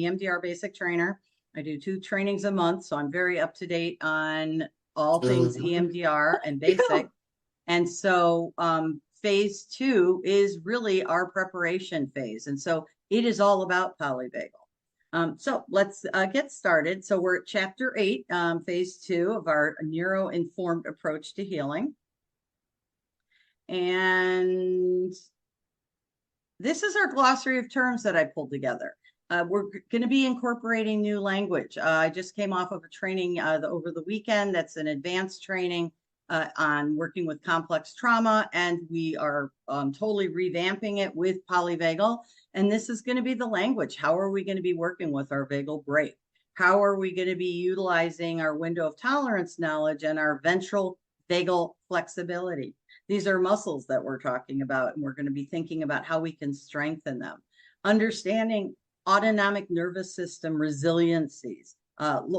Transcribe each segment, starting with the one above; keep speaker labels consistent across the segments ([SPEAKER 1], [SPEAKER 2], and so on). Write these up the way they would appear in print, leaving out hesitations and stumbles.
[SPEAKER 1] EMDR basic trainer. I do 2 trainings a month, so I'm very up to date on all things EMDR and basic. And so phase 2 is really our preparation phase. And so it is all about polyvagal. So let's get started. So we're at chapter 8, phase 2 of our neuro-informed approach to healing. And this is our glossary of terms that I pulled together. We're going to be incorporating new language. I just came off of a training over the weekend. That's an advanced training on working with complex trauma, and we are totally revamping it with polyvagal. And this is going to be the language. How are we going to be working with our vagal brake? How are we going to be utilizing our window of tolerance knowledge and our ventral vagal flexibility? These are muscles that we're talking about, and we're going to be thinking about how we can strengthen them. Understanding autonomic nervous system resiliencies,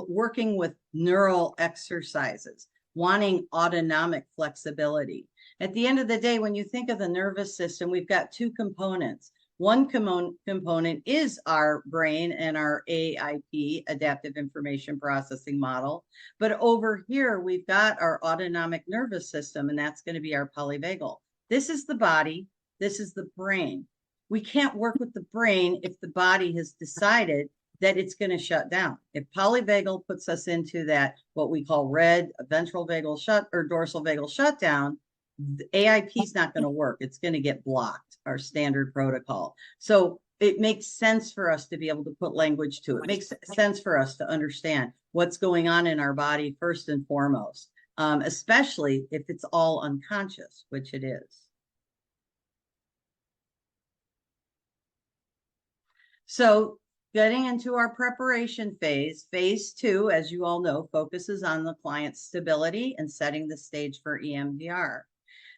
[SPEAKER 1] working with neural exercises, wanting autonomic flexibility. At the end of the day, when you think of the nervous system, we've got 2 components. One component is our brain and our AIP, adaptive information processing model. But over here, we've got our autonomic nervous system, and that's going to be our polyvagal. This is the body. This is the brain. We can't work with the brain if the body has decided that it's going to shut down. If polyvagal puts us into that, what we call red, ventral vagal shut or dorsal vagal shutdown, the AIP is not going to work. It's going to get blocked, our standard protocol. So it makes sense for us to be able to put language to it. It makes sense for us to understand what's going on in our body first and foremost, especially if it's all unconscious, which it is. So getting into our preparation phase, phase 2, as you all know, focuses on the client's stability and setting the stage for EMDR.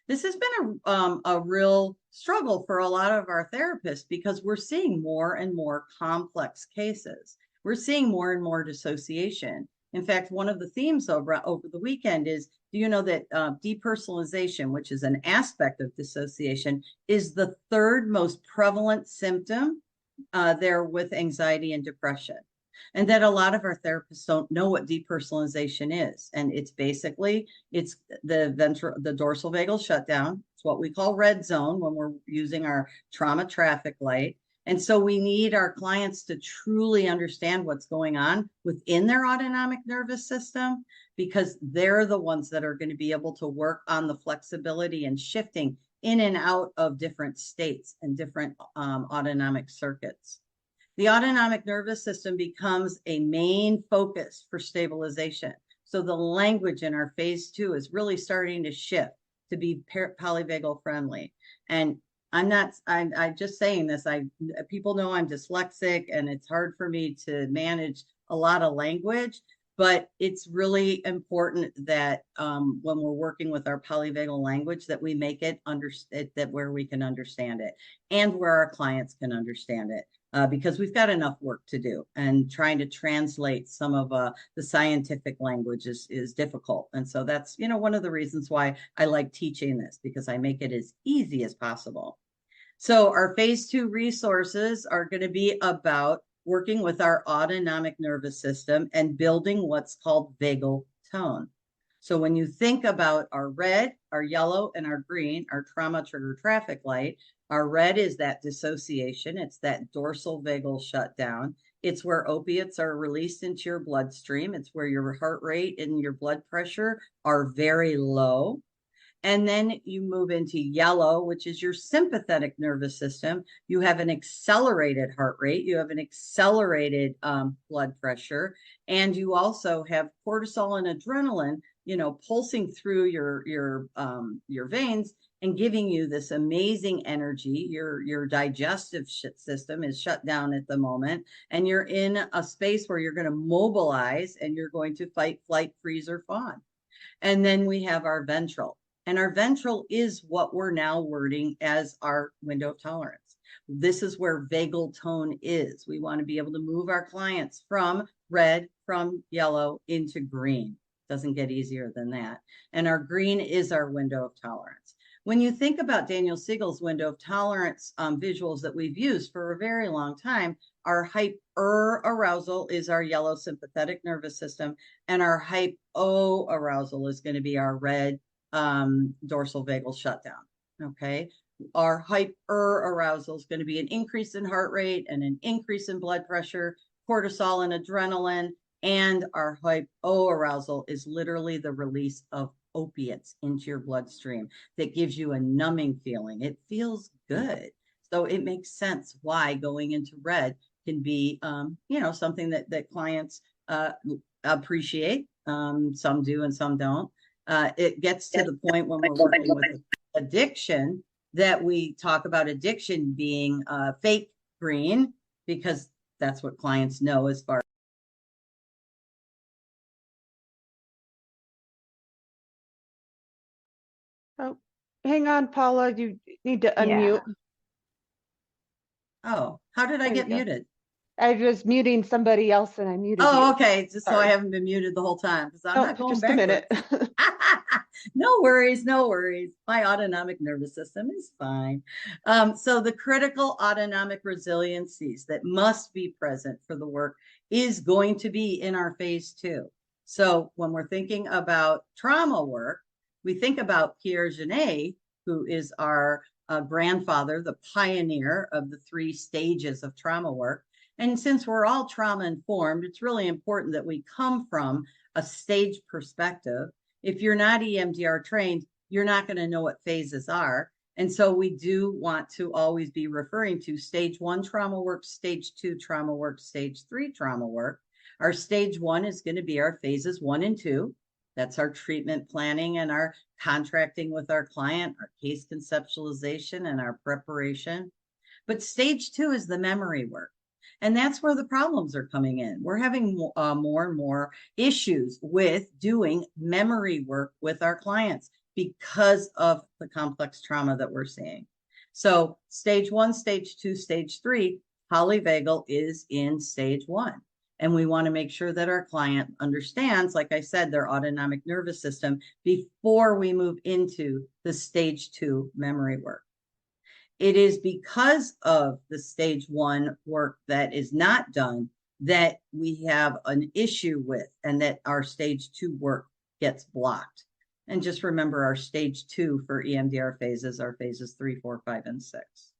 [SPEAKER 1] This has been a real struggle for a lot of our therapists because we're seeing more and more complex cases. We're seeing more and more dissociation. In fact, one of the themes over the weekend is, do you know that depersonalization, which is an aspect of dissociation, is the 3rd most prevalent symptom there with anxiety and depression? And that a lot of our therapists don't know what depersonalization is. And it's basically, it's the dorsal vagal shutdown. It's what we call red zone when we're using our trauma traffic light. And so we need our clients to truly understand what's going on within their autonomic nervous system, because they're the ones that are going to be able to work on the flexibility and shifting in and out of different states and different autonomic circuits. The autonomic nervous system becomes a main focus for stabilization. So the language in our phase 2 is really starting to shift to be polyvagal friendly. And I'm just saying this. People know I'm dyslexic and it's hard for me to manage a lot of language, but it's really important that when we're working with our polyvagal language, that we make it that where we can understand it and where our clients can understand it. Because we've got enough work to do, and trying to translate some of the scientific language is difficult. And so that's, one of the reasons why I like teaching this, because I make it as easy as possible. So our phase 2 resources are going to be about working with our autonomic nervous system and building what's called vagal tone. So when you think about our red, our yellow, and our green, our trauma trigger traffic light, our red is that dissociation. It's that dorsal vagal shutdown. It's where opiates are released into your bloodstream. It's where your heart rate and your blood pressure are very low. And then you move into yellow, which is your sympathetic nervous system. You have an accelerated heart rate. You have an accelerated blood pressure. And you also have cortisol and adrenaline, pulsing through your veins and giving you this amazing energy. Your digestive system is shut down at the moment, and you're in a space where you're going to mobilize and you're going to fight, flight, freeze, or fawn. And then we have our ventral. And our ventral is what we're now wording as our window of tolerance. This is where vagal tone is. We want to be able to move our clients from red, from yellow into green. Doesn't get easier than that. And our green is our window of tolerance. When you think about Daniel Siegel's window of tolerance visuals that we've used for a very long time, Our hyperarousal is our yellow sympathetic nervous system, and our hypoarousal is going to be our red dorsal vagal shutdown. Okay. Our hyperarousal is going to be an increase in heart rate and an increase in blood pressure, cortisol and adrenaline. And our hypoarousal is literally the release of opiates into your bloodstream that gives you a numbing feeling. It feels good. So it makes sense why going into red can be, something that clients appreciate. Some do and some don't. It gets to the point when we're working with addiction that we talk about addiction being fake green, because that's what clients know as far.
[SPEAKER 2] Oh, hang on, Paula, you need to unmute.
[SPEAKER 1] Oh, how did I get
[SPEAKER 2] Go.
[SPEAKER 1] muted?
[SPEAKER 2] I was muting somebody else and I muted you.
[SPEAKER 1] Oh, okay. Just so I haven't been muted the whole time, because I'm not going
[SPEAKER 2] just
[SPEAKER 1] backwards.
[SPEAKER 2] a minute.
[SPEAKER 1] No worries, no worries. My autonomic nervous system is fine. So the critical autonomic resiliencies that must be present for the work is going to be in our phase 2. So when we're thinking about trauma work, we think about Pierre Genet, who is our grandfather, the pioneer of the 3 stages of trauma work. And since we're all trauma informed, it's really important that we come from a stage perspective. If you're not EMDR trained, you're not going to know what phases are. And so we do want to always be referring to stage 1 trauma work, stage 2 trauma work, stage 3 trauma work. Our stage 1 is going to be our phases 1 and 2. That's our treatment planning and our contracting with our client, our case conceptualization and our preparation. But stage 2 is the memory work. And that's where the problems are coming in. We're having more and more issues with doing memory work with our clients because of the complex trauma that we're seeing. So stage 1, stage 2, stage 3, polyvagal is in stage 1. And we want to make sure that our client understands, like I said, their autonomic nervous system before we move into the stage 2 memory work. It is because of the stage 1 work that is not done that we have an issue with, and that our stage 2 work gets blocked. And just remember, our stage 2 for EMDR phases are phases 3, 4, 5, and 6.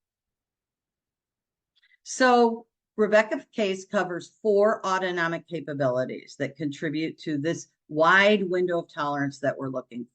[SPEAKER 1] So Rebecca Kase covers 4 autonomic capabilities that contribute to this wide window of tolerance that we're looking for.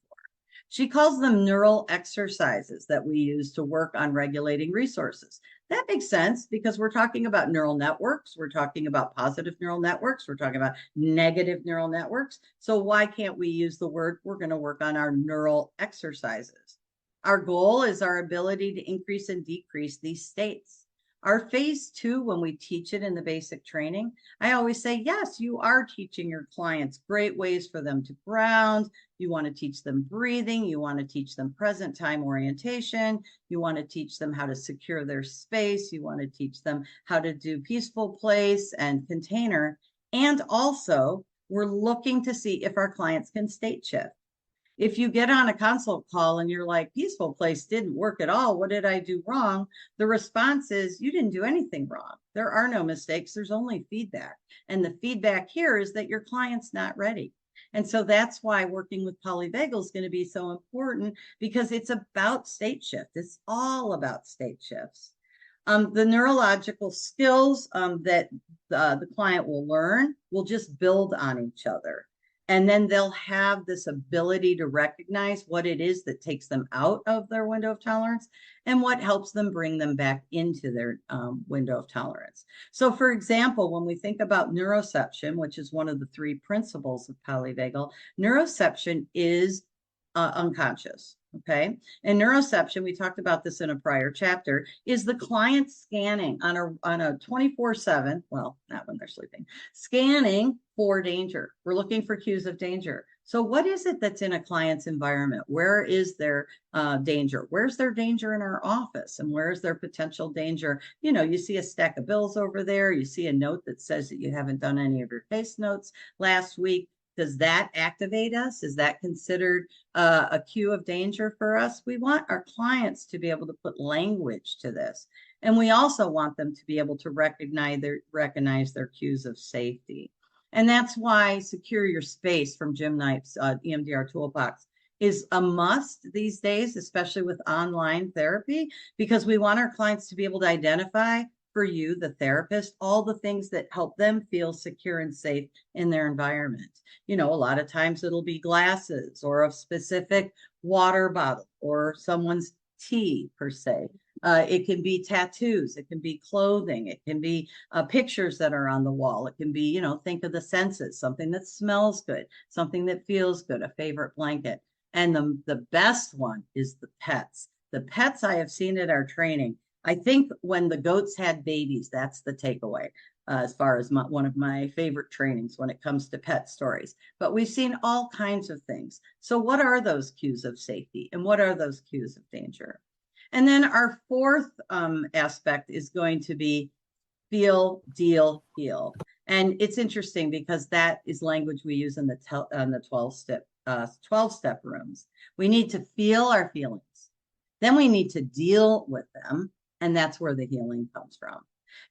[SPEAKER 1] She calls them neural exercises that we use to work on regulating resources. That makes sense because we're talking about neural networks. We're talking about positive neural networks. We're talking about negative neural networks. So why can't we use the word, we're going to work on our neural exercises? Our goal is our ability to increase and decrease these states. Our phase 2, when we teach it in the basic training, I always say, yes, you are teaching your clients great ways for them to ground. You want to teach them breathing. You want to teach them present time orientation. You want to teach them how to secure their space. You want to teach them how to do peaceful place and container. And also, we're looking to see if our clients can state shift. If you get on a consult call and you're like, peaceful place didn't work at all, what did I do wrong? The response is, you didn't do anything wrong. There are no mistakes. There's only feedback. And the feedback here is that your client's not ready. And so that's why working with polyvagal is going to be so important, because it's about state shift. It's all about state shifts. The neurological skills that the client will learn will just build on each other. And then they'll have this ability to recognize what it is that takes them out of their window of tolerance and what helps them bring them back into their window of tolerance. So for example, when we think about neuroception, which is one of the 3 principles of polyvagal, neuroception is unconscious. Okay. And neuroception, we talked about this in a prior chapter, is the client scanning on a 24/7, well, not when they're sleeping, scanning for danger. We're looking for cues of danger. So what is it that's in a client's environment? Where is their danger? Where's their danger in our office? And where's their potential danger? You know, you see a stack of bills over there. You see a note that says that you haven't done any of your case notes last week. Does that activate us? Is that considered a cue of danger for us? We want our clients to be able to put language to this. And we also want them to be able to recognize their cues of safety. And that's why Secure Your Space from Jim Knight's EMDR Toolbox is a must these days, especially with online therapy, because we want our clients to be able to identify for you, the therapist, all the things that help them feel secure and safe in their environment. You know, a lot of times it'll be glasses or a specific water bottle or someone's tea per se. It can be tattoos, it can be clothing, it can be pictures that are on the wall. It can be, you know, think of the senses, something that smells good, something that feels good, a favorite blanket. And the best one is the pets. The pets I have seen at our training. I think when the goats had babies, that's the takeaway as far as one of my favorite trainings when it comes to pet stories. But we've seen all kinds of things. So what are those cues of safety and what are those cues of danger? And then our fourth aspect is going to be feel, deal, heal. And it's interesting because that is language we use in the 12-step rooms. We need to feel our feelings. Then we need to deal with them. And that's where the healing comes from.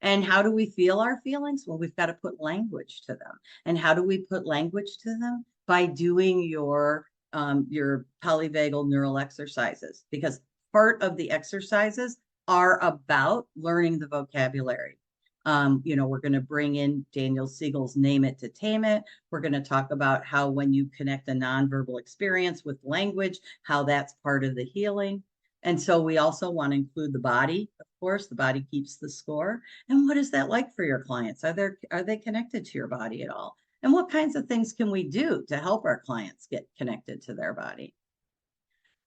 [SPEAKER 1] And how do we feel our feelings? Well, we've got to put language to them. And how do we put language to them? By doing your polyvagal neural exercises, because part of the exercises are about learning the vocabulary. You know, we're going to bring in Daniel Siegel's Name It to Tame It. We're going to talk about how when you connect a nonverbal experience with language, how that's part of the healing. And so we also want to include the body, of course. The body keeps the score. And what is that like for your clients? Are they connected to your body at all? And what kinds of things can we do to help our clients get connected to their body?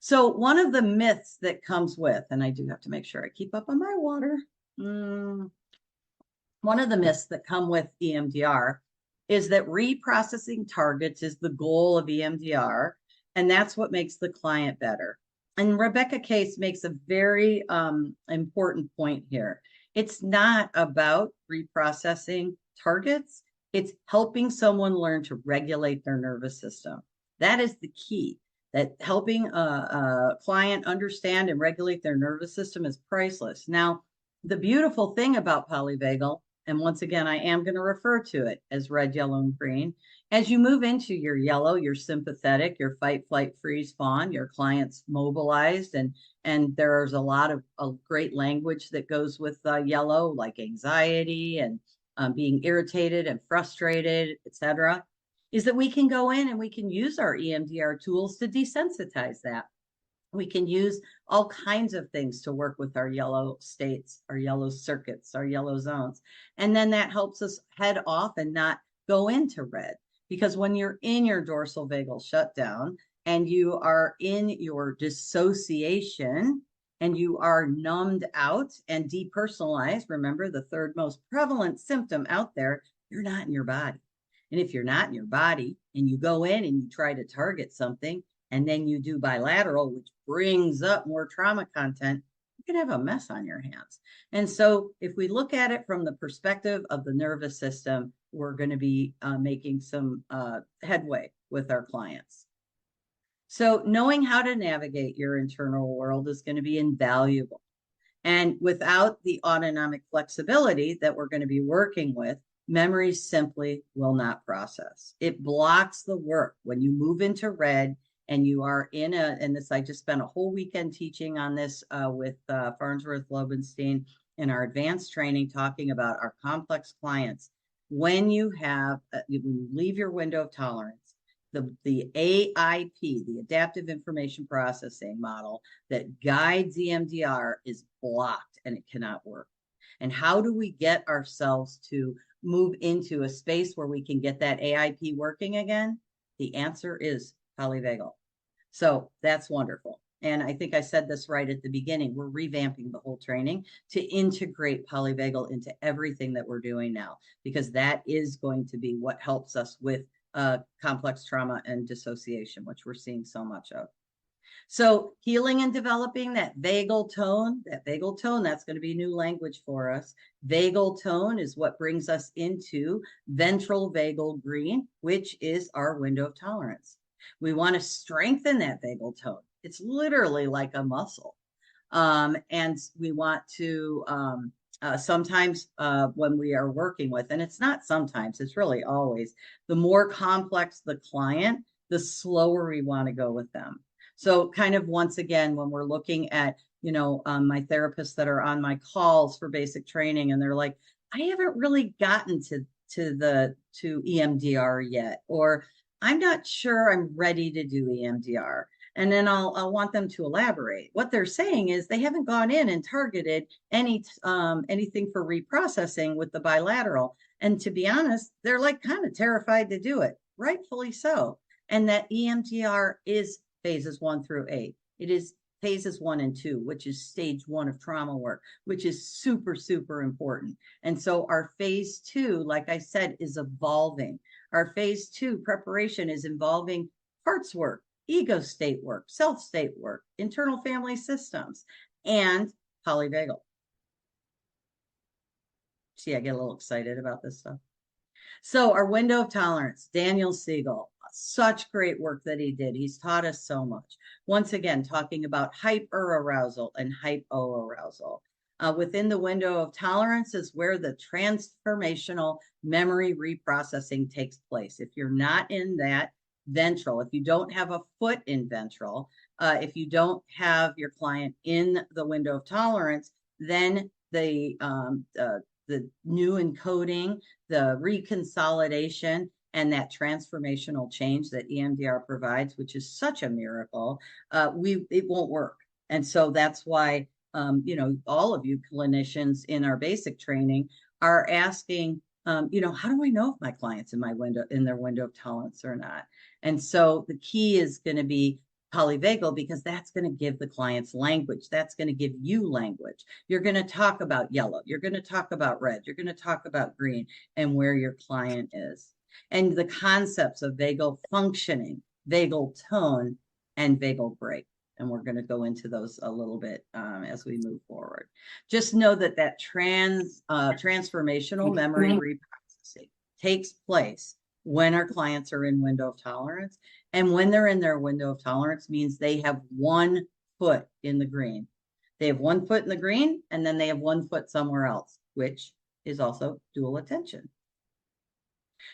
[SPEAKER 1] So one of the myths that comes with, and I do have to make sure I keep up on my water. One of the myths that come with EMDR is that reprocessing targets is the goal of EMDR, and that's what makes the client better. And Rebecca Kase makes a very important point here. It's not about reprocessing targets. It's helping someone learn to regulate their nervous system. That is the key. That helping a client understand and regulate their nervous system is priceless. Now, the beautiful thing about polyvagal, and once again, I am going to refer to it as red, yellow, and green. As you move into your yellow, your sympathetic, your fight, flight, freeze, fawn, your client's mobilized, and there's a lot of great language that goes with yellow, like anxiety and being irritated and frustrated, etc. Is that we can go in and we can use our EMDR tools to desensitize that. We can use all kinds of things to work with our yellow states, our yellow circuits, our yellow zones. And then that helps us head off and not go into red. Because when you're in your dorsal vagal shutdown and you are in your dissociation and you are numbed out and depersonalized, remember the third most prevalent symptom out there, you're not in your body. And if you're not in your body and you go in and you try to target something, and then you do bilateral, which brings up more trauma content, you can have a mess on your hands. And so if we look at it from the perspective of the nervous system, we're going to be making some headway with our clients. So knowing how to navigate your internal world is going to be invaluable. And without the autonomic flexibility that we're going to be working with, memory simply will not process. It blocks the work. When you move into red, and you are in I just spent a whole weekend teaching on this with Farnsworth Lobenstein in our advanced training, talking about our complex clients. When you leave your window of tolerance, the AIP, the Adaptive Information Processing model that guides EMDR is blocked and it cannot work. And how do we get ourselves to move into a space where we can get that AIP working again? The answer is polyvagal. So that's wonderful. And I think I said this right at the beginning. We're revamping the whole training to integrate polyvagal into everything that we're doing now, because that is going to be what helps us with complex trauma and dissociation, which we're seeing so much of. So healing and developing that vagal tone, that's going to be new language for us. Vagal tone is what brings us into ventral vagal green, which is our window of tolerance. We want to strengthen that vagal tone. It's literally like a muscle. And we want to sometimes when we are working with, and it's not sometimes, it's really always, the more complex the client, the slower we want to go with them. So kind of once again, when we're looking at, my therapists that are on my calls for basic training, and they're like, I haven't really gotten to EMDR yet, or I'm not sure I'm ready to do EMDR. And then I'll want them to elaborate. What they're saying is they haven't gone in and targeted anything for reprocessing with the bilateral. And to be honest, they're like kind of terrified to do it, rightfully so. And that EMDR is phases 1 through 8. It is phases 1 and 2, which is stage 1 of trauma work, which is super, super important. And so our phase 2, like I said, is evolving. Our phase 2 preparation is involving parts work, ego state work, self state work, internal family systems, and polyvagal. See, I get a little excited about this stuff. So our window of tolerance, Daniel Siegel, such great work that he did. He's taught us so much. Once again, talking about hyperarousal and hypoarousal. Within the window of tolerance is where the transformational memory reprocessing takes place. If you're not in that ventral, if you don't have a foot in ventral, if you don't have your client in the window of tolerance, then the new encoding, the reconsolidation, and that transformational change that EMDR provides, which is such a miracle, it won't work. And so that's why, all of you clinicians in our basic training are asking, how do I know if my client's in their window of tolerance or not? And so the key is going to be polyvagal, because that's going to give the clients language. That's going to give you language. You're going to talk about yellow. You're going to talk about red. You're going to talk about green and where your client is. And the concepts of vagal functioning, vagal tone, and vagal break. And we're going to go into those a little bit as we move forward. Just know that transformational memory reprocessing takes place when our clients are in window of tolerance. And when they're in their window of tolerance means they have 1 foot in the green. They have 1 foot in the green, and then they have 1 foot somewhere else, which is also dual attention.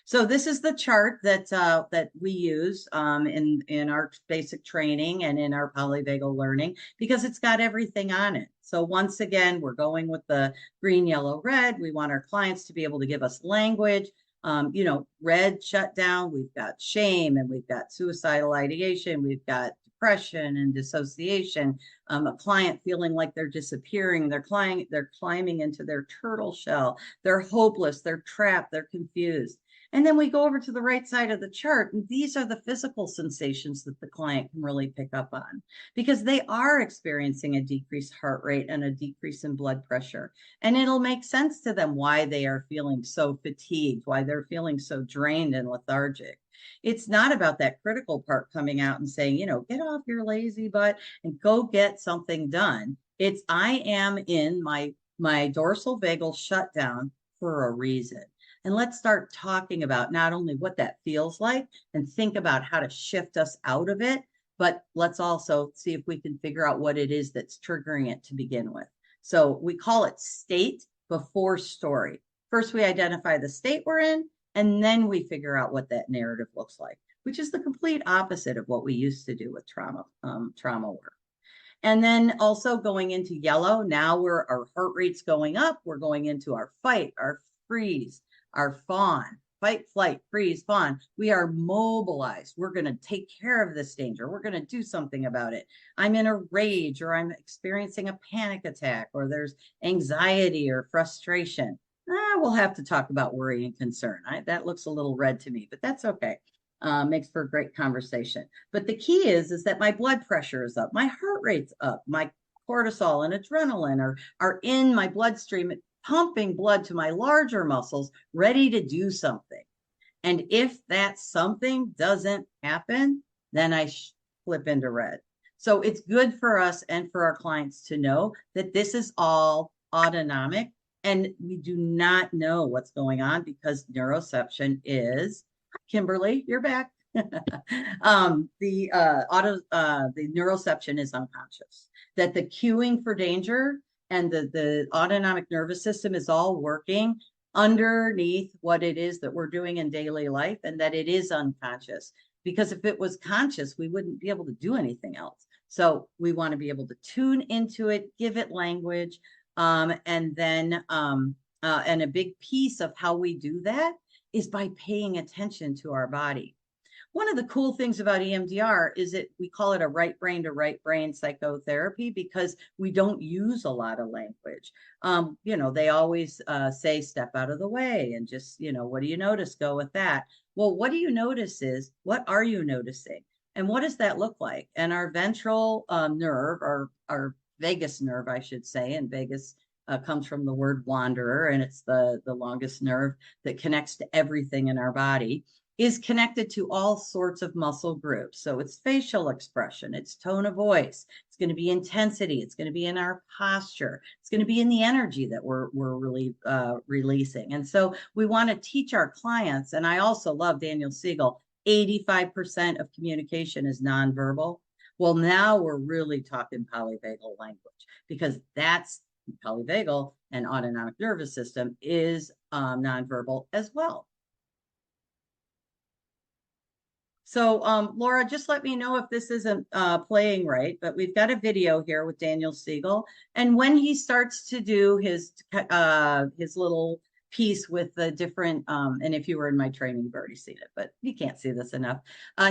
[SPEAKER 1] So this is the chart that we use in our basic training and in our polyvagal learning, because it's got everything on it. So once again, we're going with the green, yellow, red. We want our clients to be able to give us language. Red shutdown, we've got shame, and we've got suicidal ideation, we've got depression and dissociation, a client feeling like they're disappearing, they're climbing into their turtle shell, they're hopeless, they're trapped, they're confused. And then we go over to the right side of the chart, and these are the physical sensations that the client can really pick up on, because they are experiencing a decreased heart rate and a decrease in blood pressure. And it'll make sense to them why they are feeling so fatigued, why they're feeling so drained and lethargic. It's not about that critical part coming out and saying, get off your lazy butt and go get something done. It's, I am in my dorsal vagal shutdown for a reason. And let's start talking about not only what that feels like and think about how to shift us out of it, but let's also see if we can figure out what it is that's triggering it to begin with. So we call it state before story. First, we identify the state we're in, and then we figure out what that narrative looks like, which is the complete opposite of what we used to do with trauma work. And then also going into yellow, now our heart rate's going up. We're going into our fight, our freeze, our fawn, fight, flight, freeze, fawn. We are mobilized. We're going to take care of this danger. We're going to do something about it. I'm in a rage, or I'm experiencing a panic attack, or there's anxiety or frustration. We'll have to talk about worry and concern. That looks a little red to me, but that's okay. Makes for a great conversation. But the key is that my blood pressure is up, my heart rate's up, my cortisol and adrenaline are in my bloodstream, pumping blood to my larger muscles, ready to do something. And if that something doesn't happen, then I flip into red. So it's good for us and for our clients to know that this is all autonomic, and we do not know what's going on, because neuroception is, Kimberly, you're back. The neuroception is unconscious. That the cueing for danger and the autonomic nervous system is all working underneath what it is that we're doing in daily life, and that it is unconscious. Because if it was conscious, we wouldn't be able to do anything else. So we want to be able to tune into it, give it language, and then and a big piece of how we do that is by paying attention to our body. One of the cool things about EMDR is that we call it a right brain to right brain psychotherapy because we don't use a lot of language. They always say step out of the way and just, what do you notice? Go with that. Well, what do you notice is what are you noticing? And what does that look like? And our ventral nerve, or our vagus nerve, I should say, and vagus comes from the word wanderer, and it's the longest nerve that connects to everything in our body, is connected to all sorts of muscle groups. So it's facial expression, it's tone of voice, it's going to be intensity, it's going to be in our posture, it's going to be in the energy that we're really releasing. And so we want to teach our clients, and I also love Daniel Siegel, 85% of communication is nonverbal. Well, now we're really talking polyvagal language, because that's polyvagal and autonomic nervous system is nonverbal as well. So Laura, just let me know if this isn't playing right, but we've got a video here with Daniel Siegel. And when he starts to do his little piece with the different, and if you were in my training, you've already seen it, but you can't see this enough.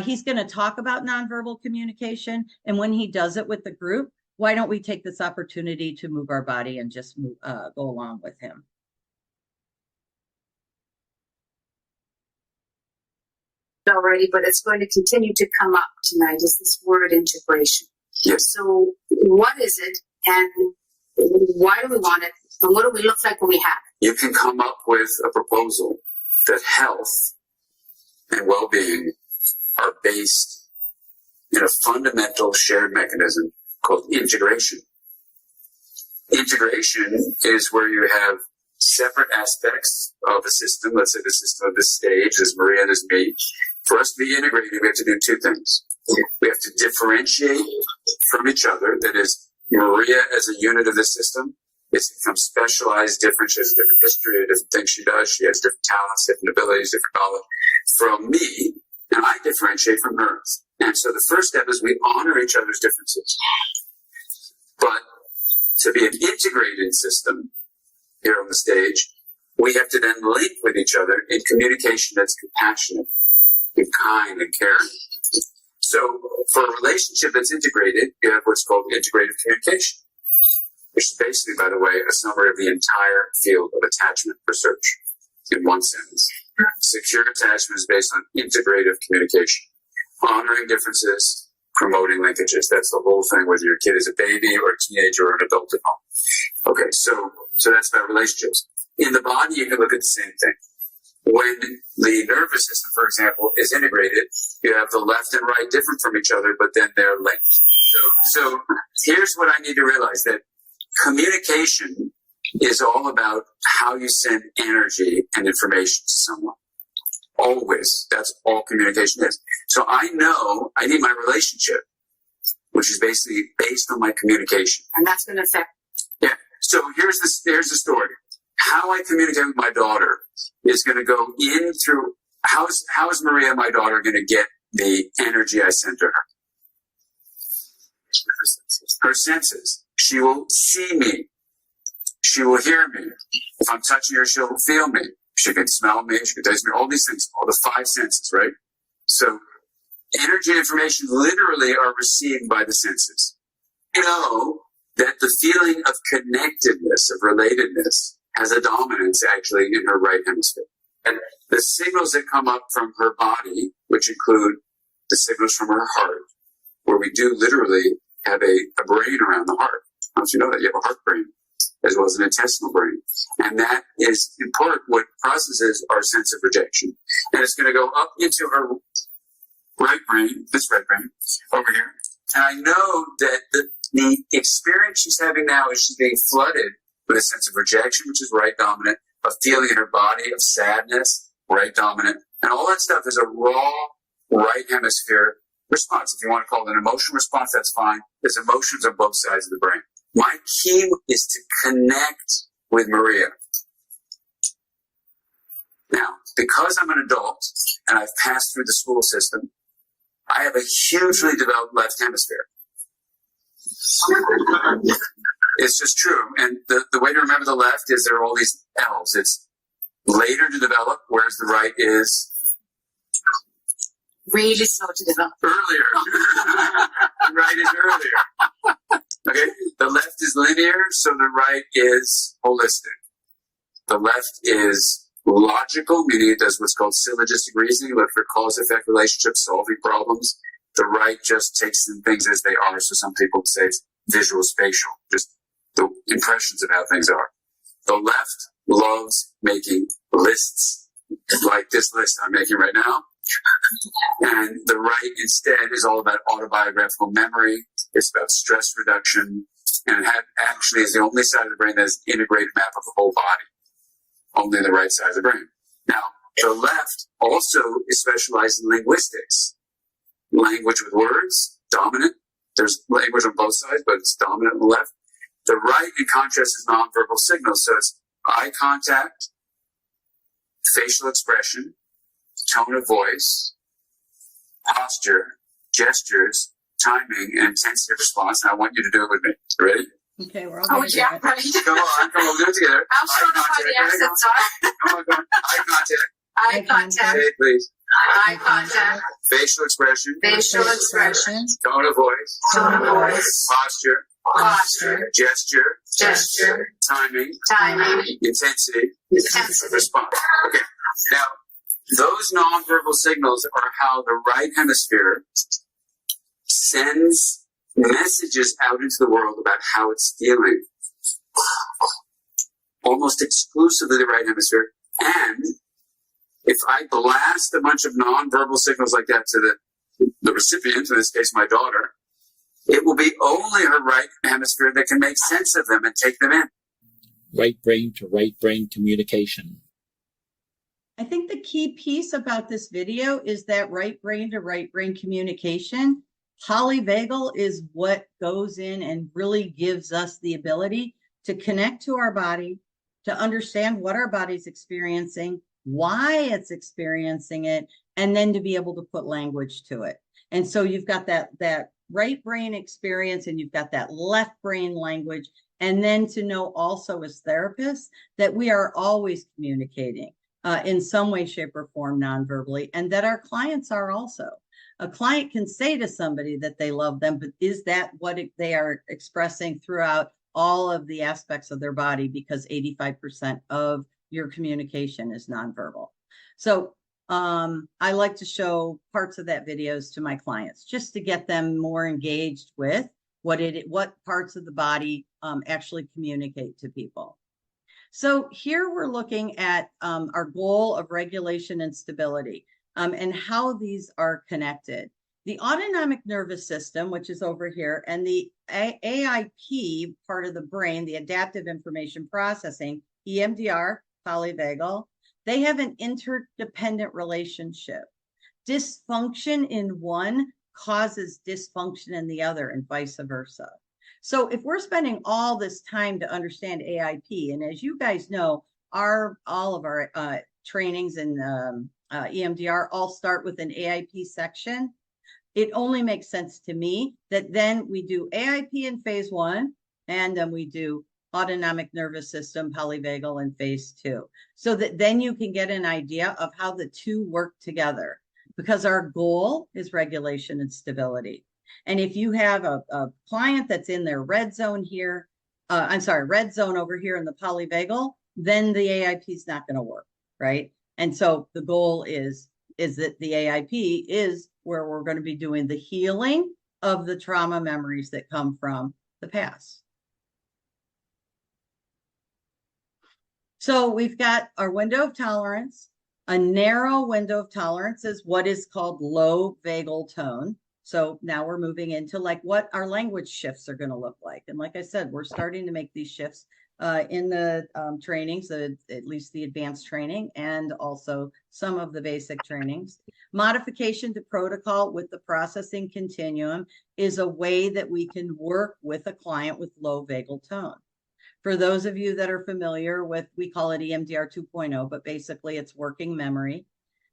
[SPEAKER 1] He's going to talk about nonverbal communication. And when he does it with the group, why don't we take this opportunity to move our body and just go along with him?
[SPEAKER 3] Already, but it's going to continue to come up tonight is this word integration.
[SPEAKER 4] Yes.
[SPEAKER 3] So what is it, and why do we want it, and what do we look like when we have it?
[SPEAKER 4] You can come up with a proposal that health and well-being are based in a fundamental shared mechanism called integration. Integration is where you have separate aspects of a system. Let's say the system of this stage is Maria and is me. For us to be integrated, we have to do two things. We have to differentiate from each other. That is, Maria as a unit of the system is become specialized, different. She has a different history, different things she does. She has different talents, different abilities, different knowledge from me, and I differentiate from her. And so the first step is we honor each other's differences. But to be an integrated system here on the stage, we have to then link with each other in communication that's compassionate and kind and caring. So for a relationship that's integrated, you have what's called integrative communication, which is basically, by the way, a summary of the entire field of attachment research in one sentence. Secure attachment is based on integrative communication, honoring differences, promoting linkages. That's the whole thing, whether your kid is a baby or a teenager or an adult at home. Okay, so that's about relationships. In the body, you can look at the same thing. When the nervous system, for example, is integrated, you have the left and right different from each other, but then they're linked. So here's what I need to realize, that communication is all about how you send energy and information to someone. Always. That's all communication is. So I know I need my relationship, which is basically based on my communication.
[SPEAKER 3] And that's going to affect.
[SPEAKER 4] Yeah. So here's the story. How I communicate with my daughter is going to go in through how is Maria, my daughter, going to get the energy I send to her? Her senses. She will see me. She will hear me. If I'm touching her, she'll feel me. She can smell me. She can taste me. All these things, all the five senses, right? So energy and information literally are received by the senses. You know that the feeling of connectedness, of relatedness, has a dominance actually in her right hemisphere. And the signals that come up from her body, which include the signals from her heart, where we do literally have a brain around the heart. Don't you know that? You have a heart brain as well as an intestinal brain. And that is in part what processes our sense of rejection. And it's going to go up into her right brain, this right brain, over here. And I know that the experience she's having now is she's being flooded with a sense of rejection, which is right dominant, a feeling in her body of sadness, right dominant. And all that stuff is a raw right hemisphere response. If you want to call it an emotion response, that's fine. There's emotions on both sides of the brain. My key is to connect with Maria. Now, because I'm an adult and I've passed through the school system, I have a hugely developed left hemisphere. It's just true. And the way to remember the left is there are all these L's. It's later to develop, whereas the right is
[SPEAKER 3] Really slow to develop.
[SPEAKER 4] earlier. The right is earlier. Okay? The left is linear, so the right is holistic. The left is logical, meaning it does what's called syllogistic reasoning, look for cause-effect relationships, solving problems. The right just takes things as they are, so some people say it's visual spatial, just the impressions of how things are. The left loves making lists, like this list I'm making right now. And the right instead is all about autobiographical memory. It's about stress reduction. And it actually is the only side of the brain that has an integrated map of the whole body. Only the right side of the brain. Now, the left also is specialized in linguistics. Language with words, dominant. There's language on both sides, but it's dominant on the left. The right, in contrast, is nonverbal signals. So it's eye contact, facial expression, tone of voice, posture, gestures, timing, and intensive response. And I want you to do it with me. You ready?
[SPEAKER 1] Okay, we're all
[SPEAKER 3] Oh,
[SPEAKER 1] gonna do
[SPEAKER 3] yeah,
[SPEAKER 1] it.
[SPEAKER 3] right.
[SPEAKER 4] Come on, we'll do it together.
[SPEAKER 3] I'm sure
[SPEAKER 4] Eye
[SPEAKER 3] know how the
[SPEAKER 4] contact,
[SPEAKER 3] accents are.
[SPEAKER 4] Come on, eye contact.
[SPEAKER 3] Eye contact.
[SPEAKER 4] Hey, please.
[SPEAKER 3] Eye contact.
[SPEAKER 4] Facial expression,
[SPEAKER 3] Facial expression.
[SPEAKER 4] tone of voice,
[SPEAKER 3] Tone of voice.
[SPEAKER 4] posture,
[SPEAKER 3] Posture.
[SPEAKER 4] gesture,
[SPEAKER 3] Gesture.
[SPEAKER 4] timing,
[SPEAKER 3] Timing.
[SPEAKER 4] intensity,
[SPEAKER 3] Intensity.
[SPEAKER 4] response. Okay. Now, those nonverbal signals are how the right hemisphere sends messages out into the world about how it's feeling. Almost exclusively the right hemisphere. And if I blast a bunch of nonverbal signals like that to the recipient, in this case my daughter, it will be only her right hemisphere that can make sense of them and take them in.
[SPEAKER 5] Right brain to right brain communication.
[SPEAKER 1] I think the key piece about this video is that right brain to right brain communication. Polyvagal is what goes in and really gives us the ability to connect to our body, to understand what our body's experiencing, why it's experiencing it, and then to be able to put language to it. And so you've got that right brain experience and you've got that left brain language. And then to know also as therapists that we are always communicating in some way, shape, or form non-verbally, and that our clients are also. A client can say to somebody that they love them, but is that what they are expressing throughout all of the aspects of their body? Because 85% of your communication is nonverbal. So I like to show parts of that videos to my clients just to get them more engaged with what parts of the body actually communicate to people. So here we're looking at our goal of regulation and stability. And how these are connected. The autonomic nervous system, which is over here, and the AIP part of the brain, the adaptive information processing, EMDR, polyvagal, they have an interdependent relationship. Dysfunction in one causes dysfunction in the other and vice versa. So if we're spending all this time to understand AIP, and as you guys know, all of our trainings and EMDR all start with an AIP section. It only makes sense to me that then we do AIP in phase 1, and then we do autonomic nervous system, polyvagal in phase 2. So that then you can get an idea of how the two work together, because our goal is regulation and stability. And if you have a client that's in their red zone here, red zone over here in the polyvagal, then the AIP is not going to work, right? And so the goal is that the AIP is where we're going to be doing the healing of the trauma memories that come from the past. So we've got our window of tolerance. A narrow window of tolerance is what is called low vagal tone. So now we're moving into like what our language shifts are going to look like. And like I said, we're starting to make these shifts in the trainings, at least the advanced training, and also some of the basic trainings. Modification to protocol with the processing continuum is a way that we can work with a client with low vagal tone. For those of you that are familiar with, we call it EMDR 2.0, but basically it's working memory.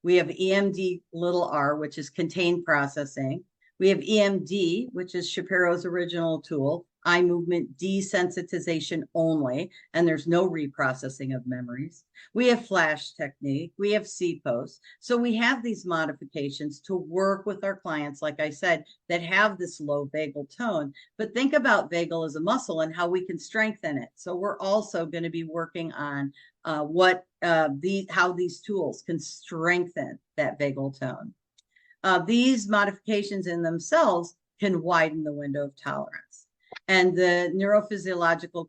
[SPEAKER 1] We have EMD(r), which is contained processing. We have EMD, which is Shapiro's original tool, eye movement desensitization only, and there's no reprocessing of memories. We have flash technique. We have CPOS. So we have these modifications to work with our clients, like I said, that have this low vagal tone. But think about vagal as a muscle and how we can strengthen it. So we're also going to be working on how these tools can strengthen that vagal tone. These modifications in themselves can widen the window of tolerance. And the neurophysiological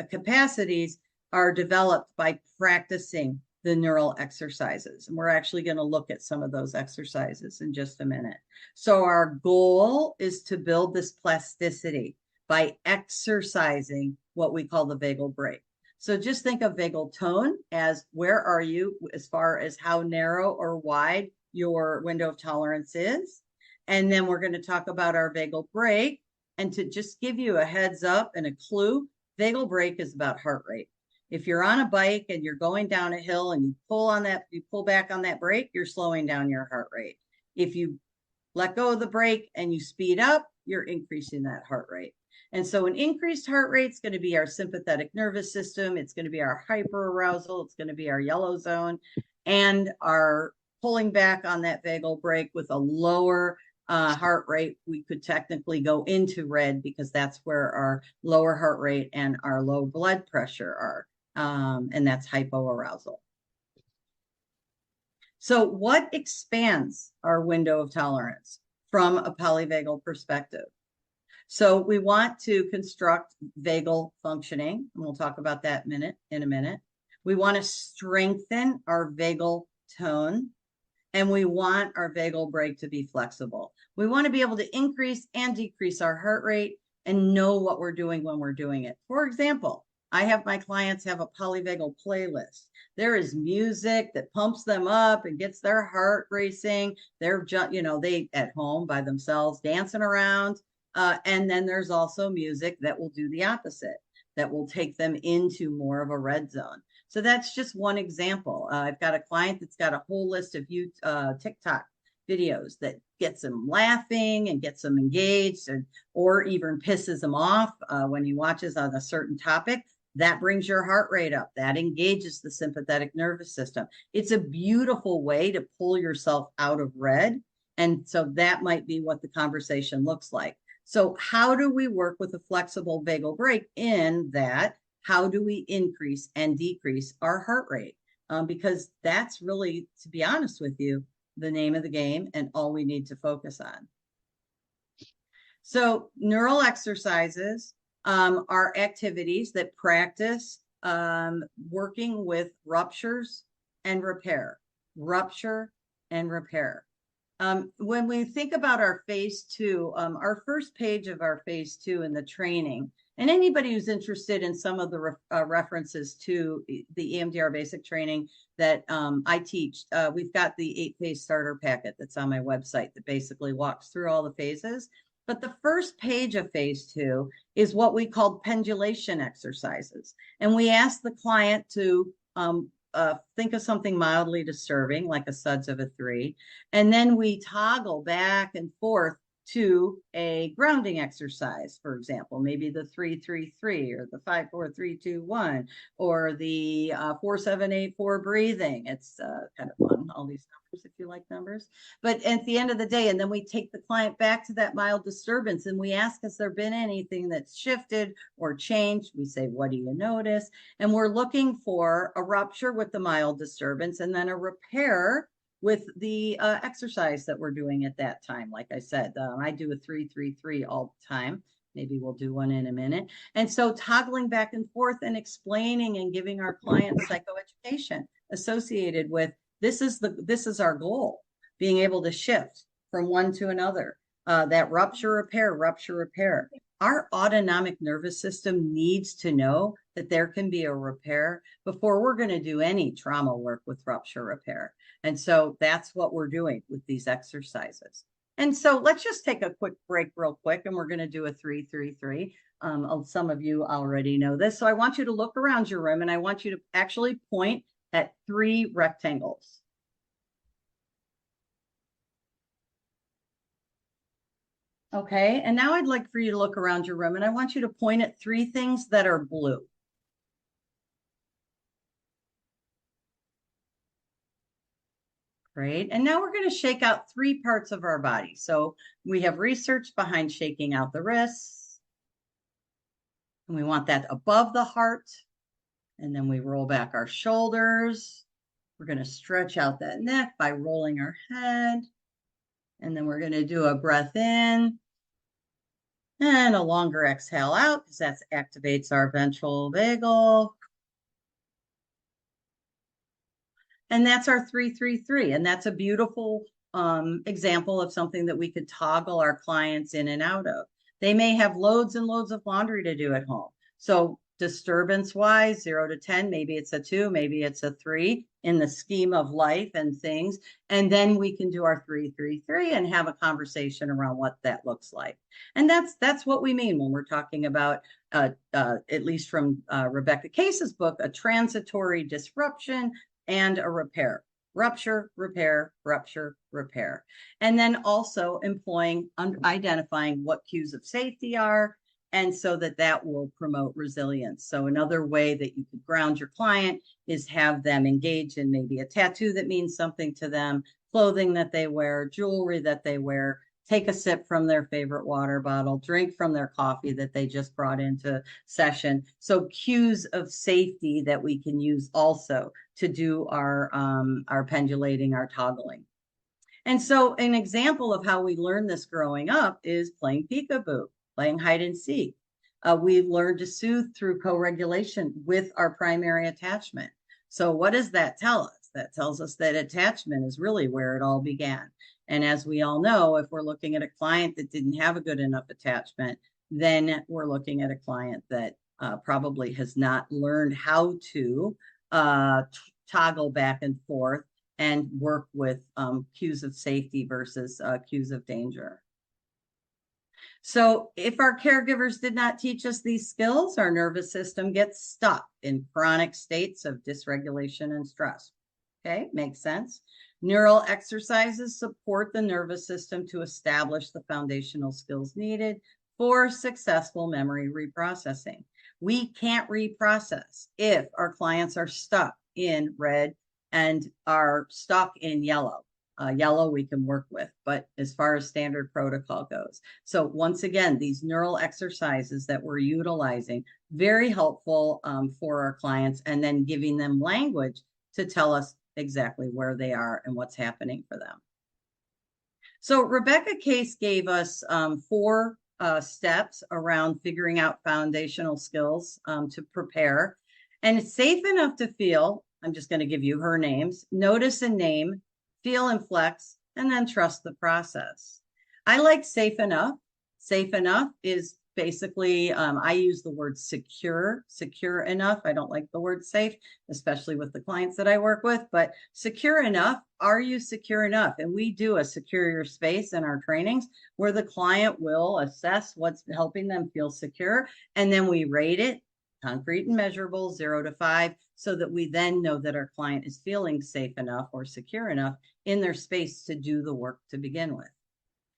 [SPEAKER 1] capacities are developed by practicing the neural exercises. And we're actually going to look at some of those exercises in just a minute. So our goal is to build this plasticity by exercising what we call the vagal brake. So just think of vagal tone as where are you as far as how narrow or wide your window of tolerance is. And then we're going to talk about our vagal brake. And to just give you a heads up and a clue, vagal brake is about heart rate. If you're on a bike and you're going down a hill and you pull back on that brake, you're slowing down your heart rate. If you let go of the brake and you speed up, you're increasing that heart rate. And so an increased heart rate is going to be our sympathetic nervous system. It's going to be our hyperarousal. It's going to be our yellow zone, and our pulling back on that vagal brake with a lower heart rate. We could technically go into red because that's where our lower heart rate and our low blood pressure are. And that's hypoarousal. So what expands our window of tolerance from a polyvagal perspective? So we want to construct vagal functioning, and we'll talk about that in a minute. We want to strengthen our vagal tone, and we want our vagal brake to be flexible. We want to be able to increase and decrease our heart rate and know what we're doing when we're doing it. For example, I have my clients have a polyvagal playlist. There is music that pumps them up and gets their heart racing. They're they at home by themselves dancing around. And then there's also music that will do the opposite, that will take them into more of a red zone. So that's just one example. I've got a client that's got a whole list of TikTok videos that gets them laughing and gets them engaged, or even pisses them off when he watches on a certain topic. That brings your heart rate up. That engages the sympathetic nervous system. It's a beautiful way to pull yourself out of red. And so that might be what the conversation looks like. So how do we work with a flexible vagal brake in that? How do we increase and decrease our heart rate? Because that's really, to be honest with you, the name of the game and all we need to focus on. So neural exercises are activities that practice working with ruptures and repair. Rupture and repair. When we think about our phase 2, our first page of our phase 2 in the training, and anybody who's interested in some of the references to the EMDR basic training that I teach, we've got the 8-phase starter packet that's on my website that basically walks through all the phases. But the first page of phase 2 is what we call pendulation exercises. And we ask the client to think of something mildly disturbing, like a suds of a 3. And then we toggle back and forth to a grounding exercise, for example, maybe the 3-3-3 or the 5-4-3-2-1 or the 4-7-8-4 breathing. It's kind of fun, all these numbers, if you like numbers. But at the end of the day, and then we take the client back to that mild disturbance and we ask, has there been anything that's shifted or changed? We say, what do you notice? And we're looking for a rupture with the mild disturbance and then a repair with the exercise that we're doing at that time. Like I said, I do a 3-3-3 all the time. Maybe we'll do one in a minute. And so toggling back and forth and explaining and giving our clients psychoeducation associated with this is our goal, being able to shift from one to another. That rupture repair. Our autonomic nervous system needs to know that there can be a repair before we're going to do any trauma work with rupture repair. And so that's what we're doing with these exercises. And so let's just take a quick break real quick, and we're going to do a 3-3-3. Some of you already know this. So I want you to look around your room, and I want you to actually point at 3 rectangles. Okay, and now I'd like for you to look around your room, and I want you to point at 3 things that are blue. Great, and now we're going to shake out 3 parts of our body. So we have research behind shaking out the wrists, and we want that above the heart, and then we roll back our shoulders. We're going to stretch out that neck by rolling our head, and then we're going to do a breath in, and a longer exhale out, because that activates our ventral vagal. And that's our 3-3-3. And that's a beautiful example of something that we could toggle our clients in and out of. They may have loads and loads of laundry to do at home. So disturbance wise, 0 to 10, maybe it's a 2, maybe it's a 3 in the scheme of life and things. And then we can do our 3-3-3 and have a conversation around what that looks like. And that's what we mean when we're talking about, at least from Rebecca Kase's book, a transitory disruption and a repair. Rupture, repair, rupture, repair. And then also employing, identifying what cues of safety are, and so that will promote resilience. So another way that you could ground your client is have them engage in maybe a tattoo that means something to them, clothing that they wear, jewelry that they wear, take a sip from their favorite water bottle, drink from their coffee that they just brought into session. So cues of safety that we can use also to do our pendulating, our toggling. And so an example of how we learned this growing up is playing peekaboo, playing hide and seek. We've learned to soothe through co-regulation with our primary attachment. So what does that tell us? That tells us that attachment is really where it all began. And as we all know, if we're looking at a client that didn't have a good enough attachment, then we're looking at a client that probably has not learned how to toggle back and forth and work with cues of safety versus cues of danger. So if our caregivers did not teach us these skills, our nervous system gets stuck in chronic states of dysregulation and stress. Okay, makes sense. Neural exercises support the nervous system to establish the foundational skills needed for successful memory reprocessing. We can't reprocess if our clients are stuck in red and are stuck in yellow. Yellow we can work with, but as far as standard protocol goes. So once again, these neural exercises that we're utilizing, very helpful for our clients, and then giving them language to tell us exactly where they are and what's happening for them. So Rebecca Kase gave us 4 steps around figuring out foundational skills to prepare. And it's safe enough to feel, I'm just going to give you her names, notice and name, feel and flex, and then trust the process. I like safe enough. Safe enough is basically, I use the word secure enough. I don't like the word safe, especially with the clients that I work with, but secure enough. Are you secure enough? And we do a secure your space in our trainings where the client will assess what's helping them feel secure. And then we rate it, concrete and measurable, 0 to 5, so that we then know that our client is feeling safe enough or secure enough in their space to do the work to begin with.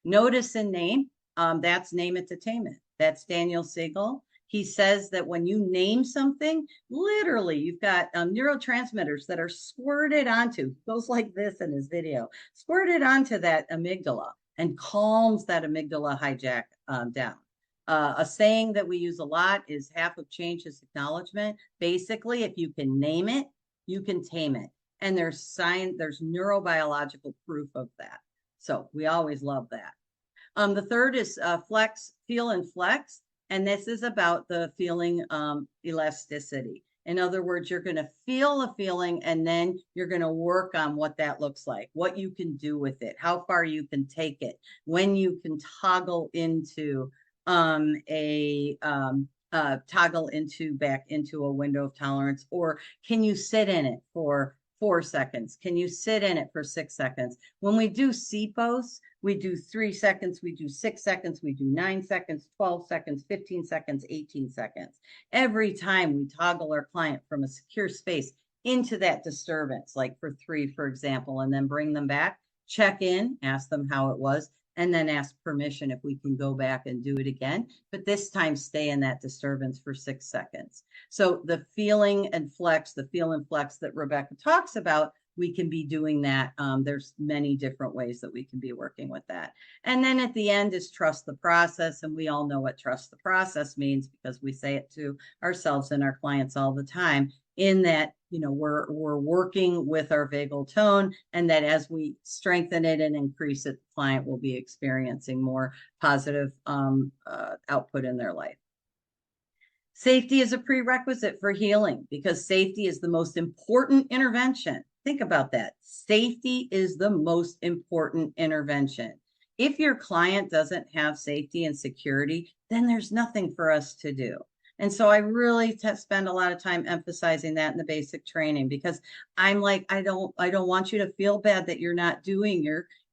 [SPEAKER 1] Notice and name, that's name it to tame it. That's Daniel Siegel. He says that when you name something, literally you've got neurotransmitters that are squirted onto, goes like this in his video, squirted onto that amygdala and calms that amygdala hijack down. A saying that we use a lot is half of change is acknowledgement. Basically, if you can name it, you can tame it. And there's neurobiological proof of that. So we always love that. The third is flex, feel and flex. And this is about the feeling elasticity. In other words, you're going to feel a feeling and then you're going to work on what that looks like, what you can do with it, how far you can take it, when you can toggle into toggle back into a window of tolerance, or can you sit in it for 4 seconds? Can you sit in it for 6 seconds? When we do CPOS, we do 3 seconds, we do 6 seconds, we do 9 seconds, 12 seconds, 15 seconds, 18 seconds. Every time we toggle our client from a secure space into that disturbance, like for 3, for example, and then bring them back, check in, ask them how it was, and then ask permission if we can go back and do it again, but this time stay in that disturbance for 6 seconds. So the feel and flex that Rebecca talks about, we can be doing that. There's many different ways that we can be working with that. And then at the end is trust the process. And we all know what trust the process means because we say it to ourselves and our clients all the time, in that, we're working with our vagal tone, and that as we strengthen it and increase it, the client will be experiencing more positive output in their life. Safety is a prerequisite for healing because safety is the most important intervention. Think about that. Safety is the most important intervention. If your client doesn't have safety and security, then there's nothing for us to do. And so I really spend a lot of time emphasizing that in the basic training, because I'm like, I don't want you to feel bad that you're not doing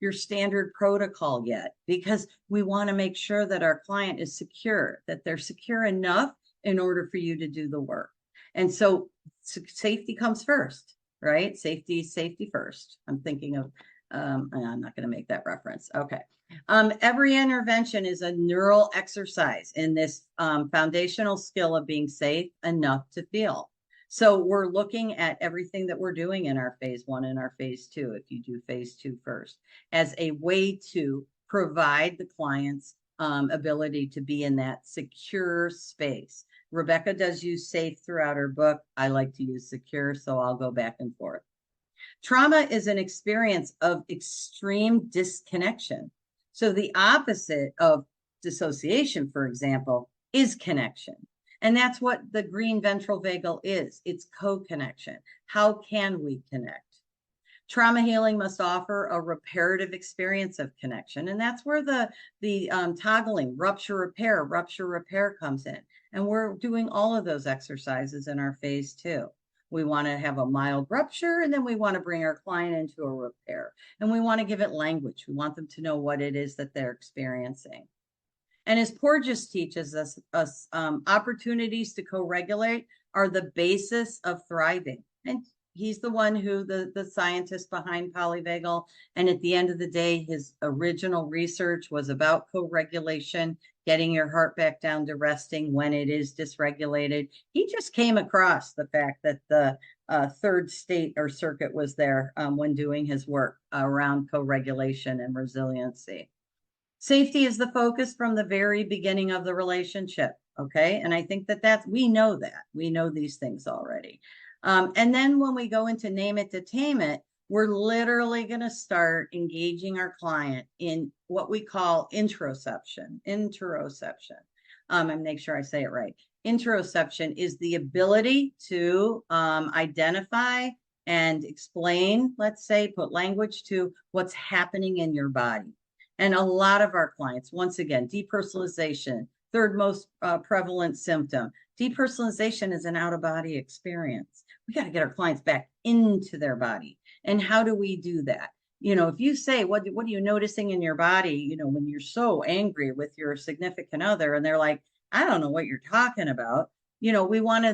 [SPEAKER 1] your standard protocol yet, because we want to make sure that our client is secure, that they're secure enough in order for you to do the work. And so safety comes first, right? Safety first. I'm thinking of, I'm not going to make that reference. Okay. Every intervention is a neural exercise in this foundational skill of being safe enough to feel. So we're looking at everything that we're doing in our phase 1 and our phase 2, if you do phase 2 first, as a way to provide the client's ability to be in that secure space. Rebecca does use safe throughout her book. I like to use secure, so I'll go back and forth. Trauma is an experience of extreme disconnection. So the opposite of dissociation, for example, is connection. And that's what the green ventral vagal is. It's co-connection. How can we connect? Trauma healing must offer a reparative experience of connection. And that's where the toggling, rupture repair comes in. And we're doing all of those exercises in our phase 2. We want to have a mild rupture, and then we want to bring our client into a repair. And we want to give it language. We want them to know what it is that they're experiencing. And as Porges teaches us opportunities to co-regulate are the basis of thriving. And he's the one who, the scientist behind Polyvagal. And at the end of the day, his original research was about co-regulation, getting your heart back down to resting when it is dysregulated. He just came across the fact that the third state or circuit was there when doing his work around co-regulation and resiliency. Safety is the focus from the very beginning of the relationship. Okay. And I think we know these things already. And then when we go into name it to tame it, we're literally going to start engaging our client in what we call interoception. And make sure I say it right. Interoception is the ability to identify and explain, let's say, put language to what's happening in your body. And a lot of our clients, once again, depersonalization, third most prevalent symptom. Depersonalization is an out-of-body experience. We got to get our clients back into their body. And how do we do that? If you say, what are you noticing in your body, when you're so angry with your significant other, and they're like, I don't know what you're talking about. We want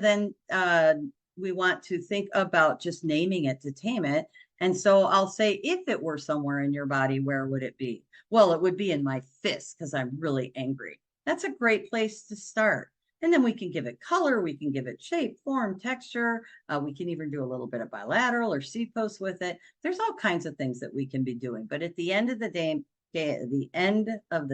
[SPEAKER 1] to think about just naming it to tame it. And so I'll say, if it were somewhere in your body, where would it be? Well, it would be in my fist because I'm really angry. That's a great place to start. And then we can give it color, we can give it shape, form, texture. We can even do a little bit of bilateral or C-post with it. There's all kinds of things that we can be doing. But at the end of the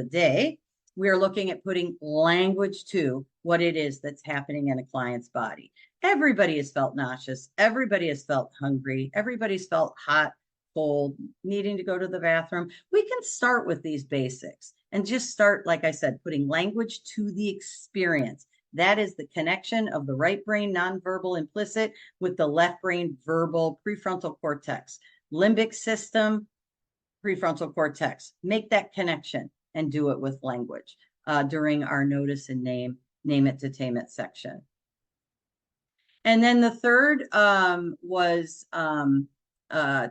[SPEAKER 1] day, we are looking at putting language to what it is that's happening in a client's body. Everybody has felt nauseous. Everybody has felt hungry. Everybody's felt hot, cold, needing to go to the bathroom. We can start with these basics and just start, like I said, putting language to the experience. That is the connection of the right brain nonverbal implicit with the left brain verbal prefrontal cortex. Limbic system, prefrontal cortex. Make that connection and do it with language. during our notice and name it to tame it section. And then the third was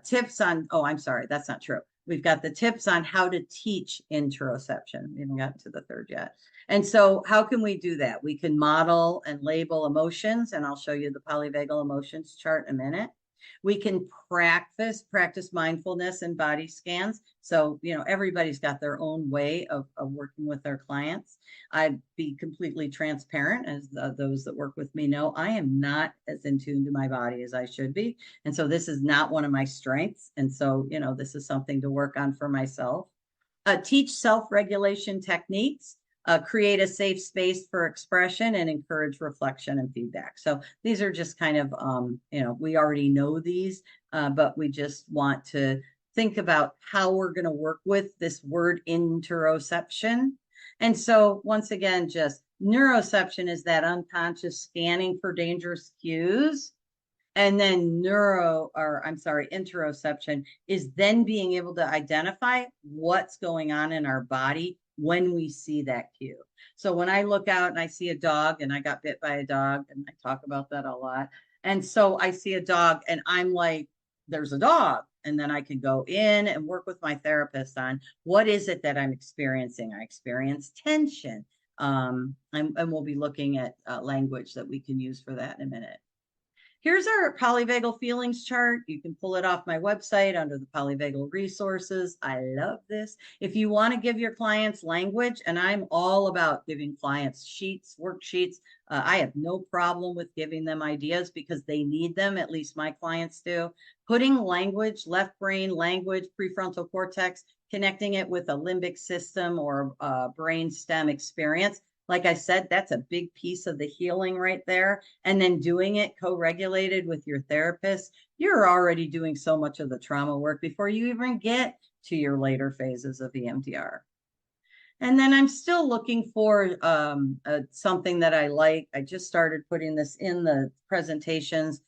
[SPEAKER 1] tips on, oh, I'm sorry, that's not true. We've got the tips on how to teach interoception. We haven't gotten to the third yet. And so how can we do that? We can model and label emotions, and I'll show you the polyvagal emotions chart in a minute. We can practice mindfulness and body scans. So, everybody's got their own way of working with their clients. I'd be completely transparent, as those that work with me know, I am not as in tune to my body as I should be. And so this is not one of my strengths. And so, this is something to work on for myself. Teach self-regulation techniques. Create a safe space for expression and encourage reflection and feedback. So these are just kind of, we already know these, but we just want to think about how we're going to work with this word interoception. And so once again, just neuroception is that unconscious scanning for dangerous cues. And then interoception is then being able to identify what's going on in our body when we see that cue. So when I look out and I see a dog, and I got bit by a dog, and I talk about that a lot. And so I see a dog and I'm like, there's a dog. And then I can go in and work with my therapist on what is it that I'm experiencing. I experience tension. And we'll be looking at language that we can use for that in a minute. Here's our polyvagal feelings chart. You can pull it off my website under the polyvagal resources. I love this. If you want to give your clients language, and I'm all about giving clients sheets, worksheets, I have no problem with giving them ideas because they need them, at least my clients do. Putting language, left brain language, prefrontal cortex, connecting it with a limbic system or brain stem experience. Like I said, that's a big piece of the healing right there. And then doing it co-regulated with your therapist, you're already doing so much of the trauma work before you even get to your later phases of EMDR. And then I'm still looking for something that I like. I just started putting this in the presentations,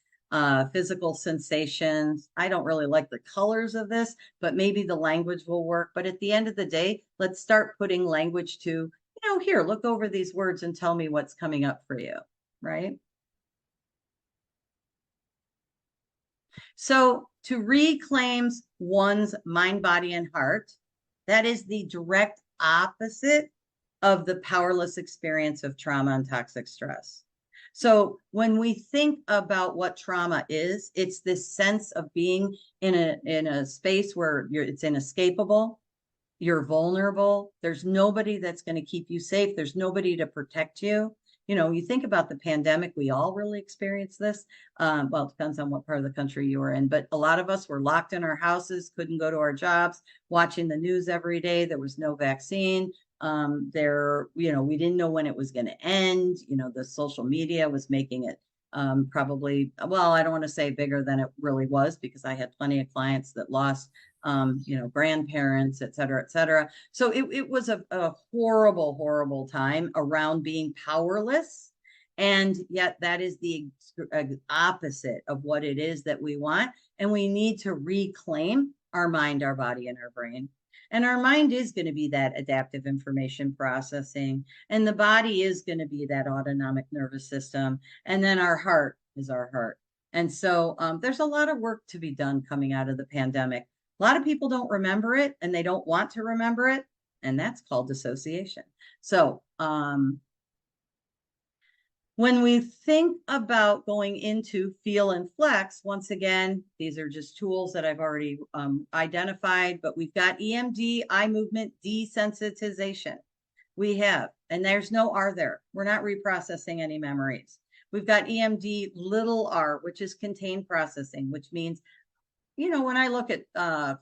[SPEAKER 1] physical sensations. I don't really like the colors of this, but maybe the language will work. But at the end of the day, let's start putting language to, here, look over these words and tell me what's coming up for you, right? So to reclaim one's mind, body, and heart, that is the direct opposite of the powerless experience of trauma and toxic stress. So when we think about what trauma is, it's this sense of being in a space where it's inescapable. You're vulnerable. There's nobody that's going to keep you safe. There's nobody to protect you. You think about the pandemic, we all really experienced this. Well, it depends on what part of the country you were in, but a lot of us were locked in our houses, couldn't go to our jobs, watching the news every day. There was no vaccine. We didn't know when it was going to end. The social media was making it probably, well, I don't want to say bigger than it really was, because I had plenty of clients that lost grandparents, et cetera, et cetera. So it was a horrible, horrible time around being powerless. And yet that is the opposite of what it is that we want. And we need to reclaim our mind, our body, and our brain. And our mind is going to be that adaptive information processing. And the body is going to be that autonomic nervous system. And then our heart is our heart. And so there's a lot of work to be done coming out of the pandemic. A lot of people don't remember it, and they don't want to remember it, and that's called dissociation. So when we think about going into feel and flex, once again, these are just tools that I've already identified, but we've got EMD, eye movement desensitization. We have, and there's no R there. We're not reprocessing any memories. We've got EMD little r, which is contained processing, which means, when I look at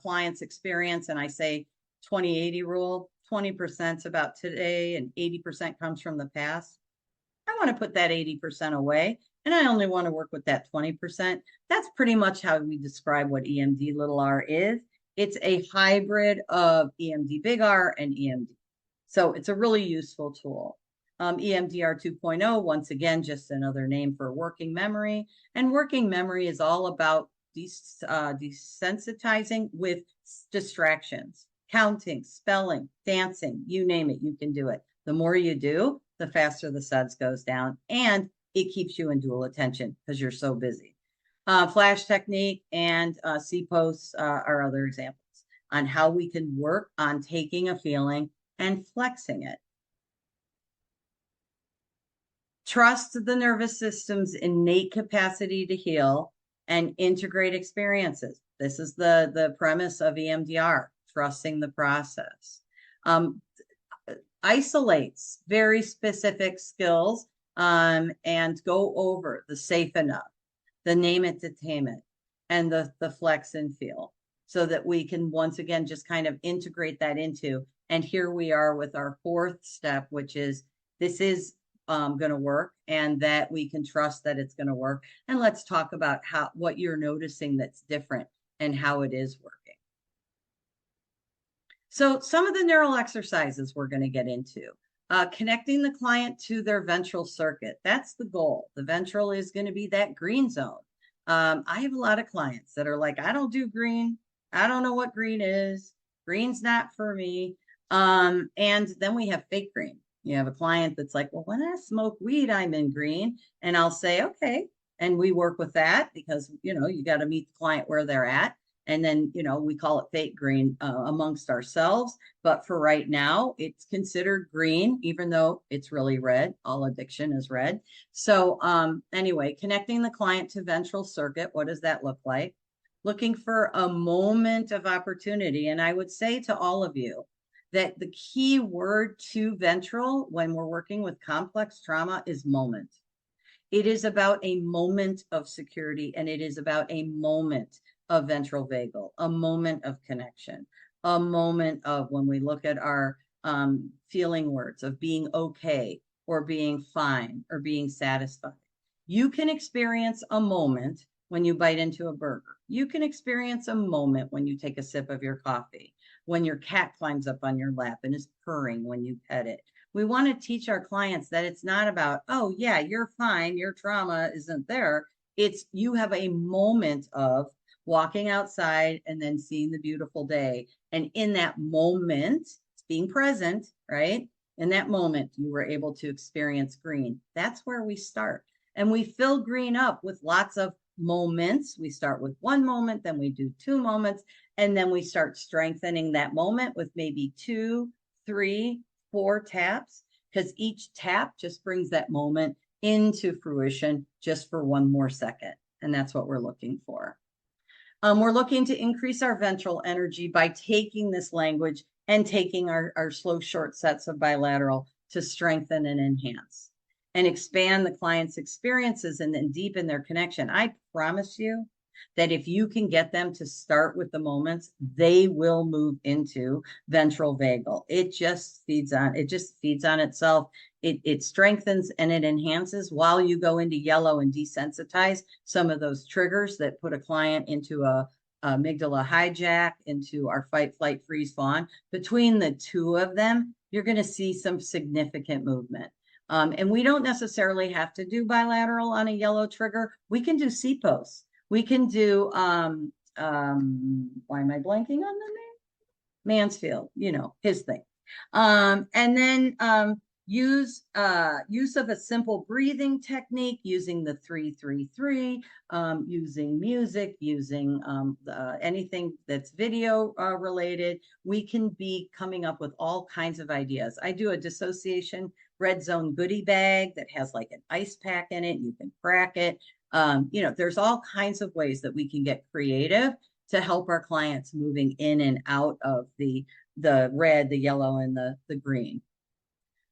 [SPEAKER 1] clients' experience and I say 20-80 rule, 20% is about today and 80% comes from the past. I want to put that 80% away, and I only want to work with that 20%. That's pretty much how we describe what EMD little r is. It's a hybrid of EMD big R and EMD. So it's a really useful tool. EMDR 2.0, once again, just another name for working memory. And working memory is all about desensitizing with distractions, counting, spelling, dancing, you name it, you can do it. The more you do, the faster the SUDS goes down, and it keeps you in dual attention because you're so busy. Flash technique and C-posts are other examples on how we can work on taking a feeling and flexing it. Trust the nervous system's innate capacity to heal and integrate experiences. This is the premise of EMDR, trusting the process. Isolates very specific skills and go over the safe enough, the name it to tame it, and the flex and feel, so that we can once again just kind of integrate that into. And here we are with our fourth step, which is this is going to work, and that we can trust that it's going to work. And let's talk about what you're noticing that's different and how it is working. So some of the neural exercises we're going to get into. Connecting the client to their ventral circuit. That's the goal. The ventral is going to be that green zone. I have a lot of clients that are like, I don't do green. I don't know what green is. Green's not for me. And then we have fake green. You have a client that's like, well, when I smoke weed, I'm in green. And I'll say, okay. And we work with that because, you got to meet the client where they're at. And then, we call it fake green amongst ourselves. But for right now, it's considered green, even though it's really red. All addiction is red. So anyway, connecting the client to ventral circuit, what does that look like? Looking for a moment of opportunity. And I would say to all of you that the key word to ventral when we're working with complex trauma is moment. It is about a moment of security, and it is about a moment of ventral vagal, a moment of connection, a moment of when we look at our feeling words of being okay or being fine or being satisfied. You can experience a moment when you bite into a burger. You can experience a moment when you take a sip of your coffee, when your cat climbs up on your lap and is purring when you pet it. We want to teach our clients that it's not about, oh yeah, you're fine, your trauma isn't there. It's you have a moment of walking outside and then seeing the beautiful day. And in that moment, it's being present, right? In that moment, you were able to experience green. That's where we start. And we fill green up with lots of moments. We start with one moment, then we do 2 moments, and then we start strengthening that moment with maybe 2, 3, 4 taps, because each tap just brings that moment into fruition just for 1 more second. And that's what we're looking for. We're looking to increase our ventral energy by taking this language and taking our slow, short sets of bilateral to strengthen and enhance and expand the client's experiences and then deepen their connection. I promise you that if you can get them to start with the moments, they will move into ventral vagal. It just feeds on itself. It strengthens and it enhances while you go into yellow and desensitize some of those triggers that put a client into a amygdala hijack, into our fight, flight, freeze, fawn. Between the 2 of them, you're going to see some significant movement. And we don't necessarily have to do bilateral on a yellow trigger. We can do C-posts. We can do, why am I blanking on the name? Mansfield, his thing. And then use of a simple breathing technique, using the 3-3-3, using music, using anything that's video related. We can be coming up with all kinds of ideas. I do a dissociation red zone goodie bag that has like an ice pack in it. You can crack it. There's all kinds of ways that we can get creative to help our clients moving in and out of the red, the yellow, and the green.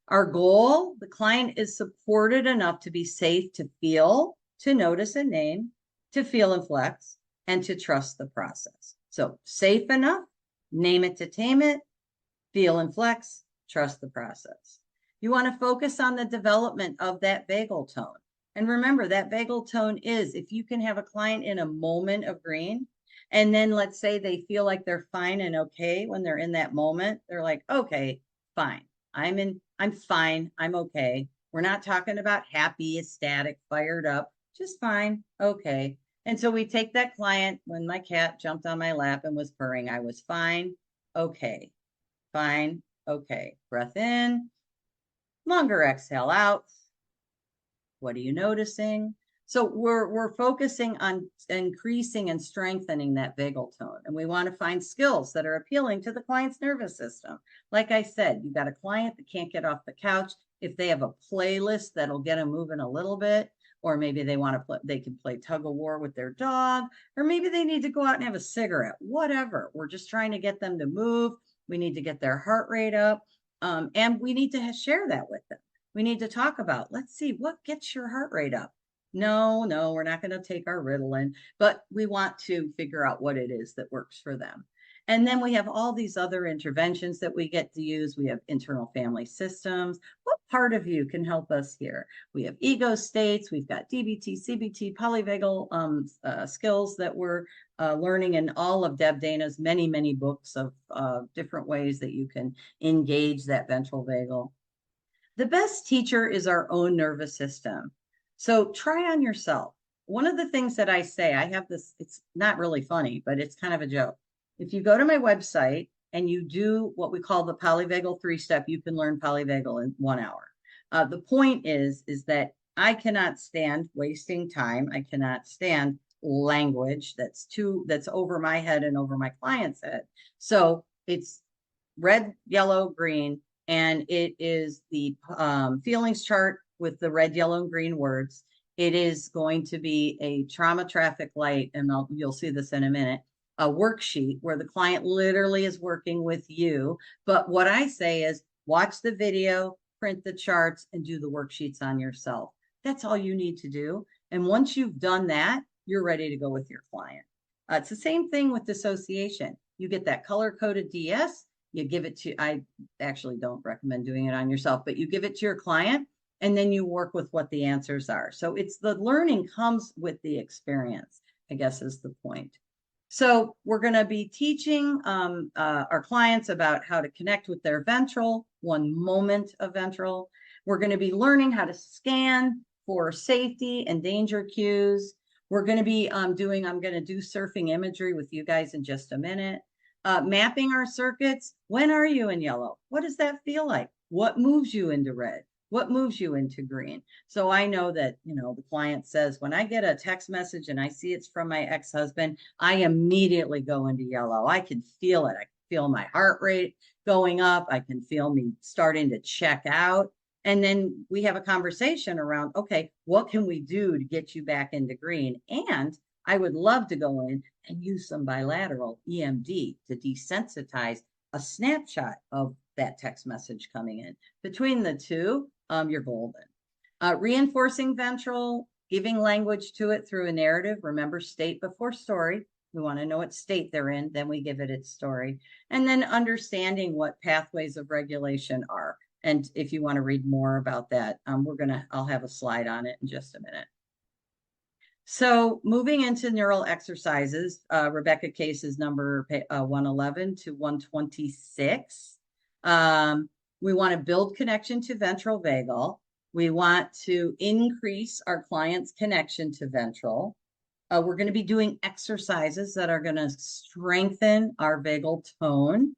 [SPEAKER 1] Our goal, the client is supported enough to be safe to feel, to notice and name, to feel and flex, and to trust the process. So safe enough, name it to tame it, feel and flex, trust the process. You want to focus on the development of that vagal tone. And remember, that vagal tone is, if you can have a client in a moment of green, and then let's say they feel like they're fine and okay when they're in that moment, they're like, okay, fine. I'm fine. I'm okay. We're not talking about happy, ecstatic, fired up, just fine. Okay. And so we take that client when my cat jumped on my lap and was purring. I was fine. Okay. Fine. Okay. Breath in. Longer exhale out. What are you noticing? So we're focusing on increasing and strengthening that vagal tone. And we want to find skills that are appealing to the client's nervous system. Like I said, you got a client that can't get off the couch. If they have a playlist that'll get them moving a little bit, or maybe they want to play, they can play tug of war with their dog, or maybe they need to go out and have a cigarette, whatever. We're just trying to get them to move. We need to get their heart rate up. And we need to share that with them. We need to talk about, let's see, what gets your heart rate up? No, we're not going to take our Ritalin, but we want to figure out what it is that works for them. And then we have all these other interventions that we get to use. We have internal family systems. What part of you can help us here? We have ego states. We've got DBT, CBT, polyvagal skills that we're learning in all of Deb Dana's many, many books of different ways that you can engage that ventral vagal. The best teacher is our own nervous system. So try on yourself. One of the things that I say, I have this, it's not really funny, but it's kind of a joke. If you go to my website and you do what we call the Polyvagal 3-step, you can learn Polyvagal in 1 hour. The point is that I cannot stand wasting time. I cannot stand language that's over my head and over my client's head. So it's red, yellow, green, and it is the feelings chart with the red, yellow, and green words. It is going to be a trauma traffic light, and you'll see this in a minute, a worksheet where the client literally is working with you. But what I say is watch the video, print the charts, and do the worksheets on yourself. That's all you need to do. And once you've done that, you're ready to go with your client. It's the same thing with dissociation. You get that color-coded DS, you give it to, I actually don't recommend doing it on yourself, but you give it to your client, and then you work with what the answers are. So it's the learning comes with the experience, I guess is the point. So we're going to be teaching our clients about how to connect with their ventral, 1 moment of ventral. We're going to be learning how to scan for safety and danger cues. We're going to be I'm going to do surfing imagery with you guys in just a minute. Mapping our circuits. When are you in yellow? What does that feel like? What moves you into red? What moves you into green? So I know that, the client says, when I get a text message and I see it's from my ex-husband, I immediately go into yellow. I can feel it. I can feel my heart rate going up. I can feel me starting to check out. And then we have a conversation around, okay, what can we do to get you back into green? And I would love to go in and use some bilateral EMD to desensitize a snapshot of that text message coming in. Between the two, you're golden. Reinforcing ventral, giving language to it through a narrative. Remember, state before story. We want to know what state they're in, then we give it its story. And then understanding what pathways of regulation are. And if you want to read more about that, I'll have a slide on it in just a minute. So moving into neural exercises, Rebecca Kase is number 111 to 126. We want to build connection to ventral vagal. We want to increase our client's connection to ventral. We're going to be doing exercises that are going to strengthen our vagal tone.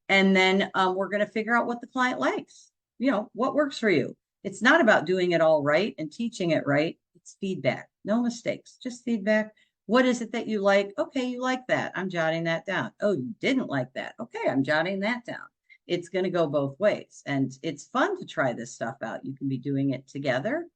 [SPEAKER 1] And then we're going to figure out what the client likes. What works for you. It's not about doing it all right and teaching it right. It's feedback. No mistakes, just feedback. What is it that you like? Okay, you like that. I'm jotting that down. Oh, you didn't like that. Okay, I'm jotting that down. It's going to go both ways. And it's fun to try this stuff out. You can be doing it together.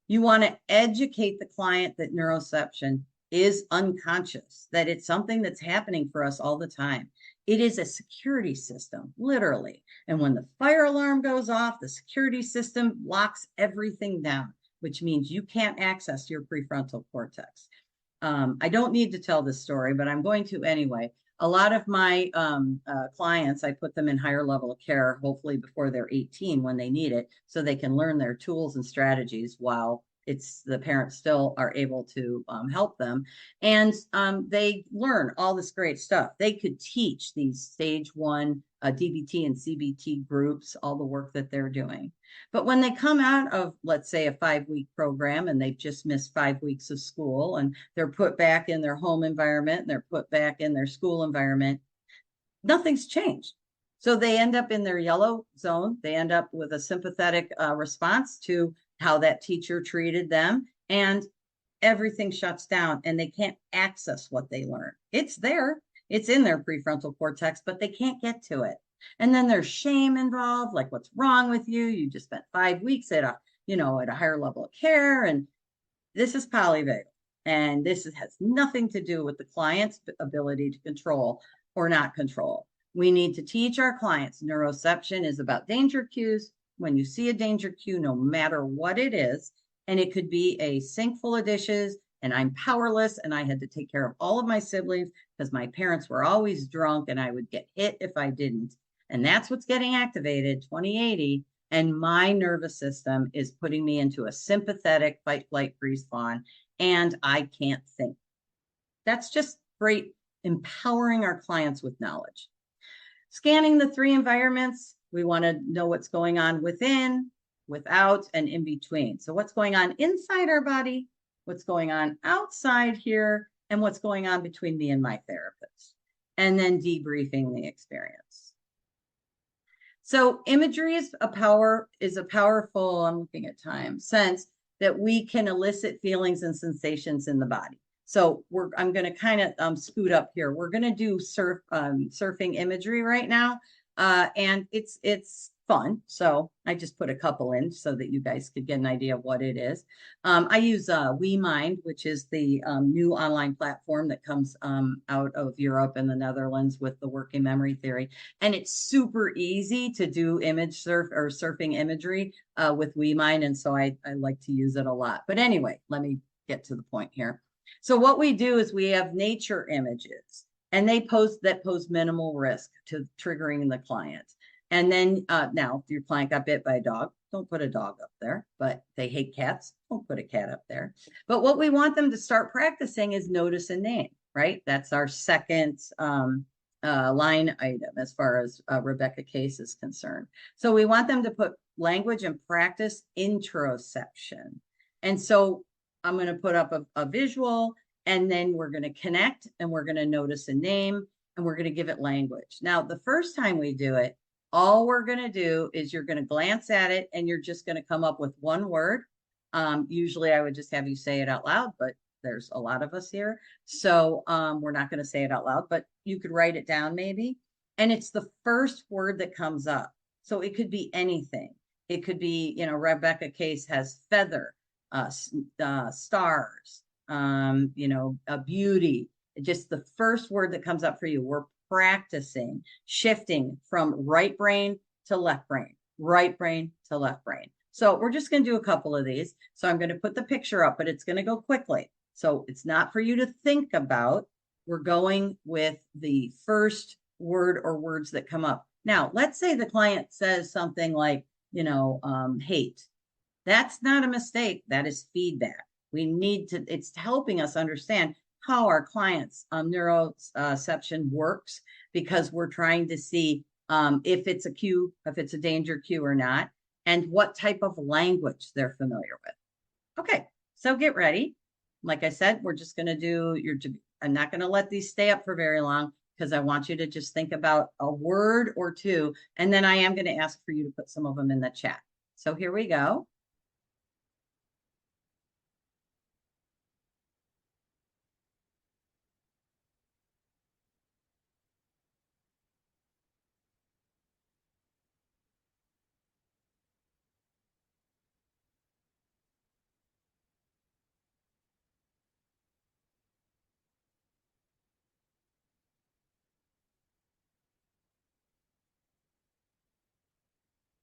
[SPEAKER 1] You want to educate the client that neuroception is unconscious, that it's something that's happening for us all the time. It is a security system, literally. And when the fire alarm goes off, the security system locks everything down, which means you can't access your prefrontal cortex. I don't need to tell this story, but I'm going to anyway. A lot of my clients, I put them in higher level of care, hopefully before they're 18 when they need it, so they can learn their tools and strategies while the parents still are able to help them. And they learn all this great stuff. They could teach these stage 1 DBT and CBT groups, all the work that they're doing. But when they come out of, let's say, a 5-week program and they've just missed 5 weeks of school and they're put back in their home environment and they're put back in their school environment, nothing's changed. So they end up in their yellow zone. They end up with a sympathetic response to how that teacher treated them. And everything shuts down and they can't access what they learned. It's there, it's in their prefrontal cortex, but they can't get to it. And then there's shame involved, like what's wrong with you? You just spent 5 weeks at a, at a higher level of care. And this is polyvagal. And this has nothing to do with the client's ability to control or not control. We need to teach our clients neuroception is about danger cues. When you see a danger cue, no matter what it is, and it could be a sink full of dishes and I'm powerless and I had to take care of all of my siblings because my parents were always drunk and I would get hit if I didn't. And that's what's getting activated, 2080. And my nervous system is putting me into a sympathetic fight, flight, freeze, fawn, and I can't think. That's just great, empowering our clients with knowledge. Scanning the 3 environments, we want to know what's going on within, without, and in between. So what's going on inside our body, what's going on outside here, and what's going on between me and my therapist. And then debriefing the experience. So imagery is a powerful, I'm looking at time, sense that we can elicit feelings and sensations in the body. So I'm going to kind of scoot up here. We're going to do surfing imagery right now. And it's fun. So I just put a couple in so that you guys could get an idea of what it is. I use WeMind, which is the new online platform that comes out of Europe and the Netherlands with the working memory theory. And it's super easy to do surfing imagery with WeMind. And so I like to use it a lot. But anyway, let me get to the point here. So what we do is we have nature images and they pose minimal risk to triggering the client. And then now if your client got bit by a dog, don't put a dog up there, but they hate cats, don't put a cat up there. But what we want them to start practicing is notice and name, right? That's our second line item as far as Rebecca Kase is concerned. So we want them to put language and practice interoception. And so I'm going to put up a visual and then we're going to connect and we're going to notice a name and we're going to give it language. Now, the first time we do it, all we're going to do is you're going to glance at it and you're just going to come up with one word. Usually I would just have you say it out loud, but there's a lot of us here. So we're not going to say it out loud, but you could write it down maybe. And it's the first word that comes up. So it could be anything. It could be, Rebecca Kase has feather, stars, a beauty. Just the first word that comes up for you. We're practicing shifting from right brain to left brain, right brain to left brain. So we're just going to do a couple of these. So I'm going to put the picture up, but it's going to go quickly. So it's not for you to think about. We're going with the first word or words that come up. Now, let's say the client says something like, hate. That's not a mistake. That is feedback. It's helping us understand how our clients' neuroception works because we're trying to see if it's a cue, if it's a danger cue or not, and what type of language they're familiar with. Okay, so get ready. Like I said, we're just going to do I'm not going to let these stay up for very long because I want you to just think about a word or two, and then I am going to ask for you to put some of them in the chat. So here we go.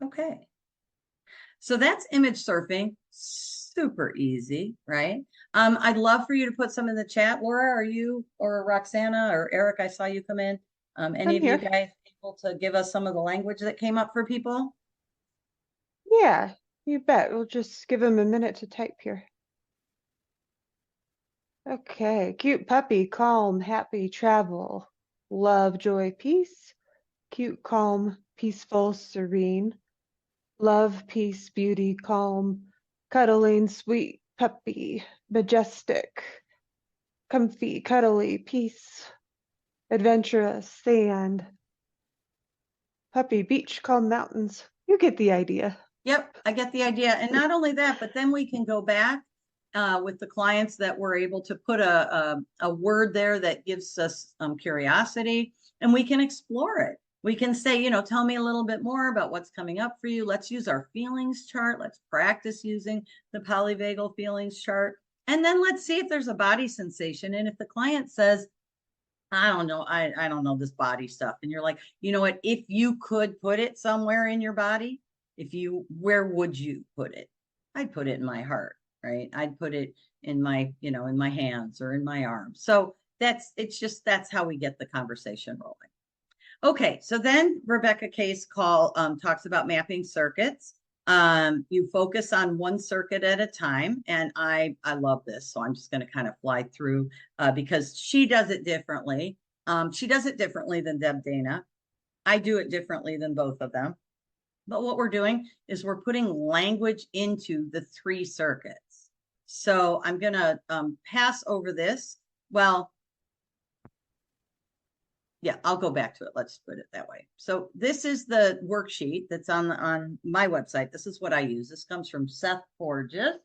[SPEAKER 1] Okay. So that's image surfing. Super easy, right? I'd love for you to put some in the chat. Laura, are you or Roxana or Eric, I saw you come in. Any of you guys able to give us some of the language that came up for people?
[SPEAKER 2] Yeah, you bet. We'll just give them a minute to type here. Okay, cute puppy, calm, happy, travel, love, joy, peace. Cute, calm, peaceful, serene. Love, peace, beauty, calm, cuddling, sweet, puppy, majestic, comfy, cuddly, peace, adventurous, sand, Puppy Beach, calm mountains. You get the idea.
[SPEAKER 1] Yep, I get the idea. And not only that, but then we can go back with the clients that we're able to put a word there that gives us curiosity, and we can explore it. We can say, tell me a little bit more about what's coming up for you. Let's use our feelings chart. Let's practice using the polyvagal feelings chart. And then let's see if there's a body sensation. And if the client says, I don't know, I don't know this body stuff. And you're like, you know what, if you could put it somewhere in your body, where would you put it? I'd put it in my heart, right? I'd put it in my, in my hands or in my arms. So that's how we get the conversation rolling. Okay, so then Rebecca Kase talks about mapping circuits. You focus on one circuit at a time, and I love this, so I'm just going to kind of fly through because she does it differently. She does it differently than Deb Dana. I do it differently than both of them. But what we're doing is we're putting language into the 3 circuits. So I'm going to pass over this. Well, yeah, I'll go back to it. Let's put it that way. So this is the worksheet that's on my website. This is what I use. This comes from Seth Porges,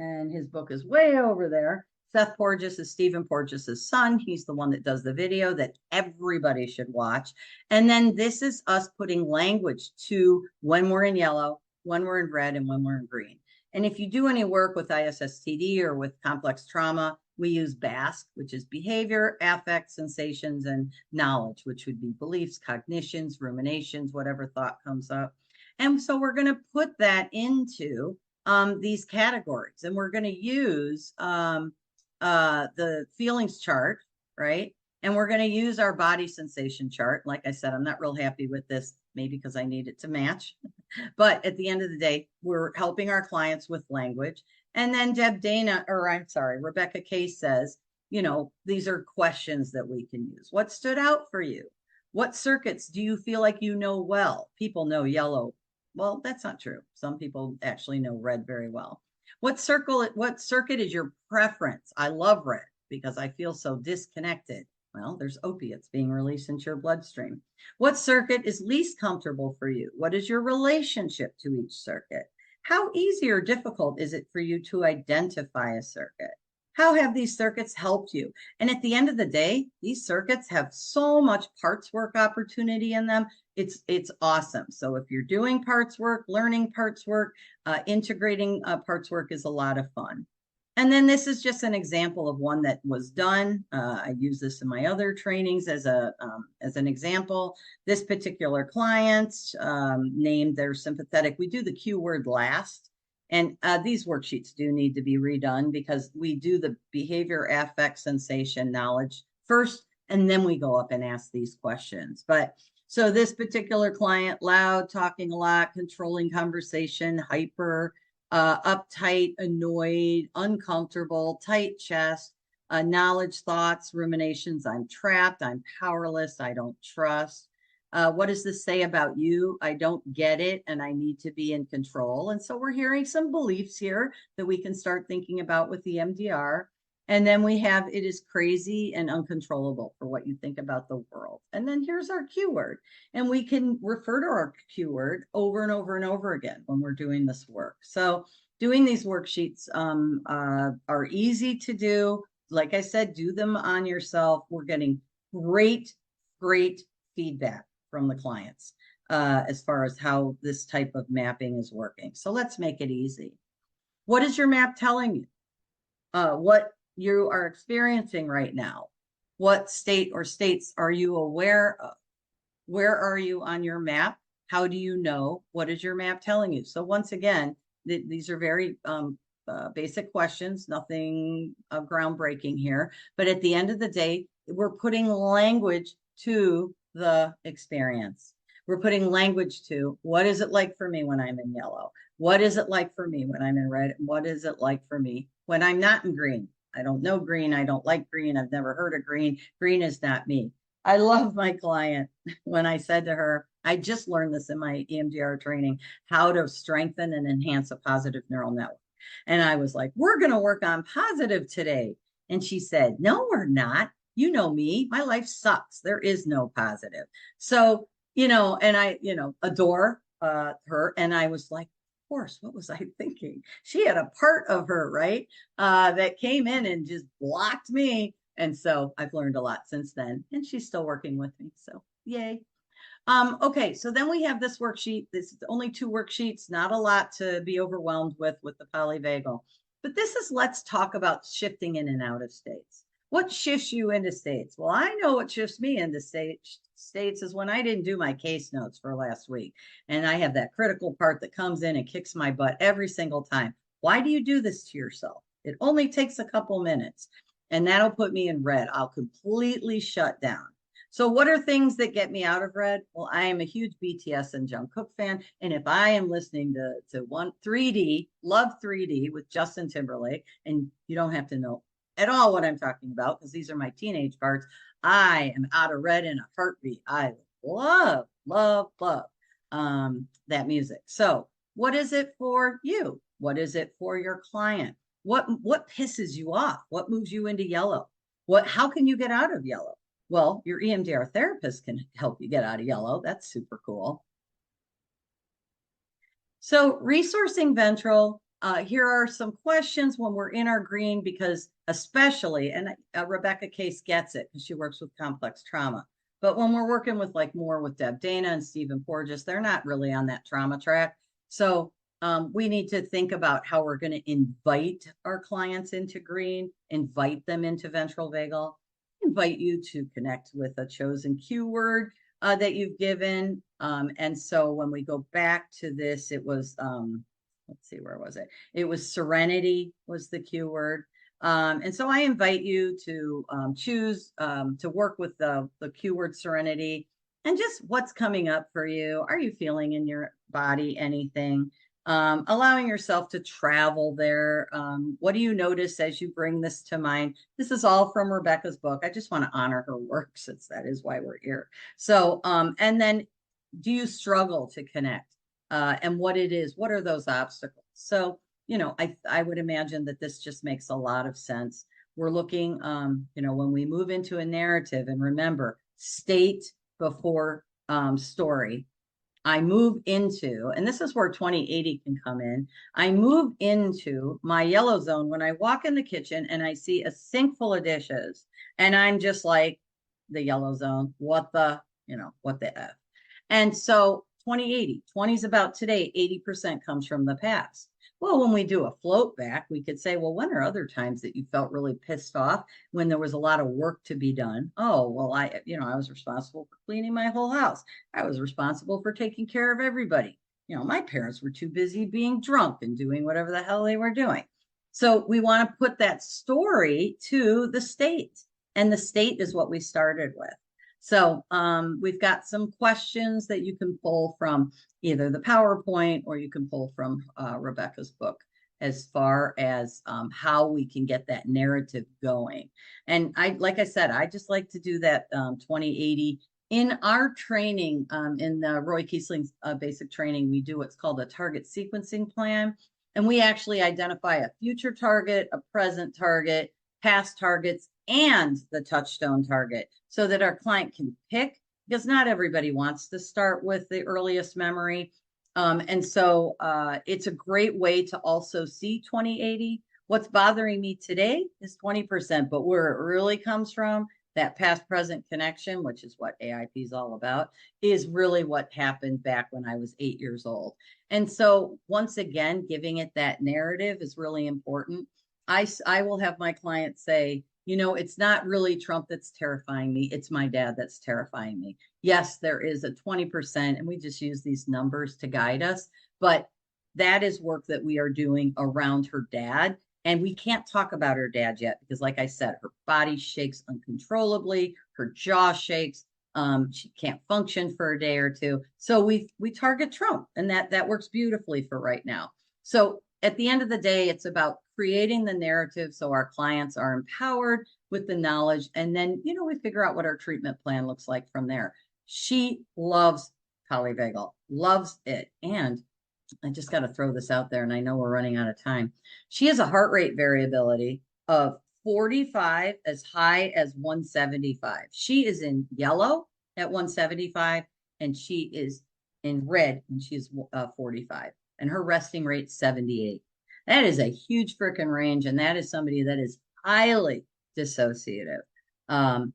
[SPEAKER 1] and his book is way over there. Seth Porges is Stephen Porges' son. He's the one that does the video that everybody should watch. And then this is us putting language to when we're in yellow, when we're in red, and when we're in green. And if you do any work with ISSTD or with complex trauma, we use BASC, which is behavior, affect, sensations, and knowledge, which would be beliefs, cognitions, ruminations, whatever thought comes up. And so we're going to put that into these categories, and we're going to use the feelings chart, right? And we're going to use our body sensation chart. Like I said, I'm not real happy with this, maybe because I need it to match. But at the end of the day, we're helping our clients with language. And then Rebecca Kase says, these are questions that we can use. What stood out for you? What circuits do you feel like you know well? People know yellow. Well, that's not true. Some people actually know red very well. What circuit is your preference? I love red because I feel so disconnected. Well, there's opiates being released into your bloodstream. What circuit is least comfortable for you? What is your relationship to each circuit? How easy or difficult is it for you to identify a circuit? How have these circuits helped you? And at the end of the day, these circuits have so much parts work opportunity in them. It's awesome. So if you're doing parts work, learning parts work, integrating parts work is a lot of fun. And then this is just an example of one that was done. I use this in my other trainings as an example. This particular client named their sympathetic. We do the Q word last. And these worksheets do need to be redone because we do the behavior, affect, sensation, knowledge first, and then we go up and ask these questions. But so this particular client, loud, talking a lot, controlling conversation, hyper, uptight, annoyed, uncomfortable, tight chest, knowledge, thoughts, ruminations. I'm trapped. I'm powerless. I don't trust. What does this say about you? I don't get it, and I need to be in control. And so we're hearing some beliefs here that we can start thinking about with the EMDR. And then we have, it is crazy and uncontrollable for what you think about the world. And then here's our Q word. And we can refer to our Q word over and over and over again when we're doing this work. So doing these worksheets are easy to do. Like I said, do them on yourself. We're getting great feedback from the clients as far as how this type of mapping is working. So let's make it easy. What is your map telling you? What you are experiencing right now? What state or states are you aware of? Where are you on your map? How do you know? What is your map telling you? So once again, these are very basic questions, nothing groundbreaking here. But at the end of the day, we're putting language to the experience. We're putting language to what is it like for me when I'm in yellow? What is it like for me when I'm in red? What is it like for me when I'm not in green? I don't know green. I don't like green. I've never heard of green. Green is not me. I love my client when I said to her, I just learned this in my EMDR training, how to strengthen and enhance a positive neural network. And I was like, we're going to work on positive today. And she said, no, we're not. You know me, my life sucks. There is no positive. So and I, adore her. And I was like, of course, what was I thinking? She had a part of her, right? That came in and just blocked me. And so I've learned a lot since then, and she's still working with me. So yay. Okay, so then we have this worksheet. This is only 2 worksheets, not a lot to be overwhelmed with the polyvagal. But this is let's talk about shifting in and out of states. What shifts you into states? Well, I know what shifts me into states is when I didn't do my case notes for last week. And I have that critical part that comes in and kicks my butt every single time. Why do you do this to yourself? It only takes a couple minutes, and that'll put me in red. I'll completely shut down. So what are things that get me out of red? Well, I am a huge BTS and Jungkook fan. And if I am listening to 3D, love 3D with Justin Timberlake, and you don't have to know at all what I'm talking about because these are my teenage parts, I am out of red in a heartbeat. I love, love, love that music. So what is it for you? What is it for your client? What pisses you off? What moves you into yellow? How can you get out of yellow? Well, your EMDR therapist can help you get out of yellow. That's super cool. So resourcing ventral, here are some questions when we're in our green, because especially, and Rebecca Kase gets it because she works with complex trauma. But when we're working with more with Deb Dana and Stephen Porges, they're not really on that trauma track. So we need to think about how we're going to invite our clients into green, invite them into ventral vagal. Invite you to connect with a chosen keyword that you've given. And so when we go back to this, it was, let's see, where was it? It was serenity was the keyword. And so I invite you to choose to work with the keyword serenity and just what's coming up for you. Are you feeling in your body anything? Allowing yourself to travel there. What do you notice as you bring this to mind? This is all from Rebecca's book. I just want to honor her work since that is why we're here. So, and then do you struggle to connect? And what are those obstacles? So, I would imagine that this just makes a lot of sense. We're looking, when we move into a narrative, and remember, state before story. I move into, and this is where 2080 can come in. I move into my yellow zone when I walk in the kitchen and I see a sink full of dishes, and I'm just like, the yellow zone, what the F. And so 2080, 20 is about today, 80% comes from the past. Well, when we do a float back, we could say, well, when are other times that you felt really pissed off when there was a lot of work to be done? Oh, well, I was responsible for cleaning my whole house. I was responsible for taking care of everybody. My parents were too busy being drunk and doing whatever the hell they were doing. So we want to put that story to the state, and the state is what we started with. So we've got some questions that you can pull from either the PowerPoint or you can pull from Rebecca's book as far as how we can get that narrative going. And like I said, I just like to do that 2080. In our training, in the Roy Kiesling's basic training, we do what's called a target sequencing plan. And we actually identify a future target, a present target, past targets, and the touchstone target so that our client can pick, because not everybody wants to start with the earliest memory. And so it's a great way to also see 2080. What's bothering me today is 20%, but where it really comes from, that past present connection, which is what AIP is all about, is really what happened back when I was 8 years old. And so once again, giving it that narrative is really important. I will have my clients say, it's not really Trump that's terrifying me. It's my dad that's terrifying me. Yes, there is a 20%, and we just use these numbers to guide us. But that is work that we are doing around her dad. And we can't talk about her dad yet because, like I said, her body shakes uncontrollably. Her jaw shakes. She can't function for a day or two. So we target Trump, and that works beautifully for right now. So at the end of the day, it's about creating the narrative so our clients are empowered with the knowledge. And then, we figure out what our treatment plan looks like from there. She loves polyvagal, loves it. And I just got to throw this out there, and I know we're running out of time. She has a heart rate variability of 45 as high as 175. She is in yellow at 175. and she is in red and she's 45, and her resting rate 78. That is a huge freaking range, and that is somebody that is highly dissociative. And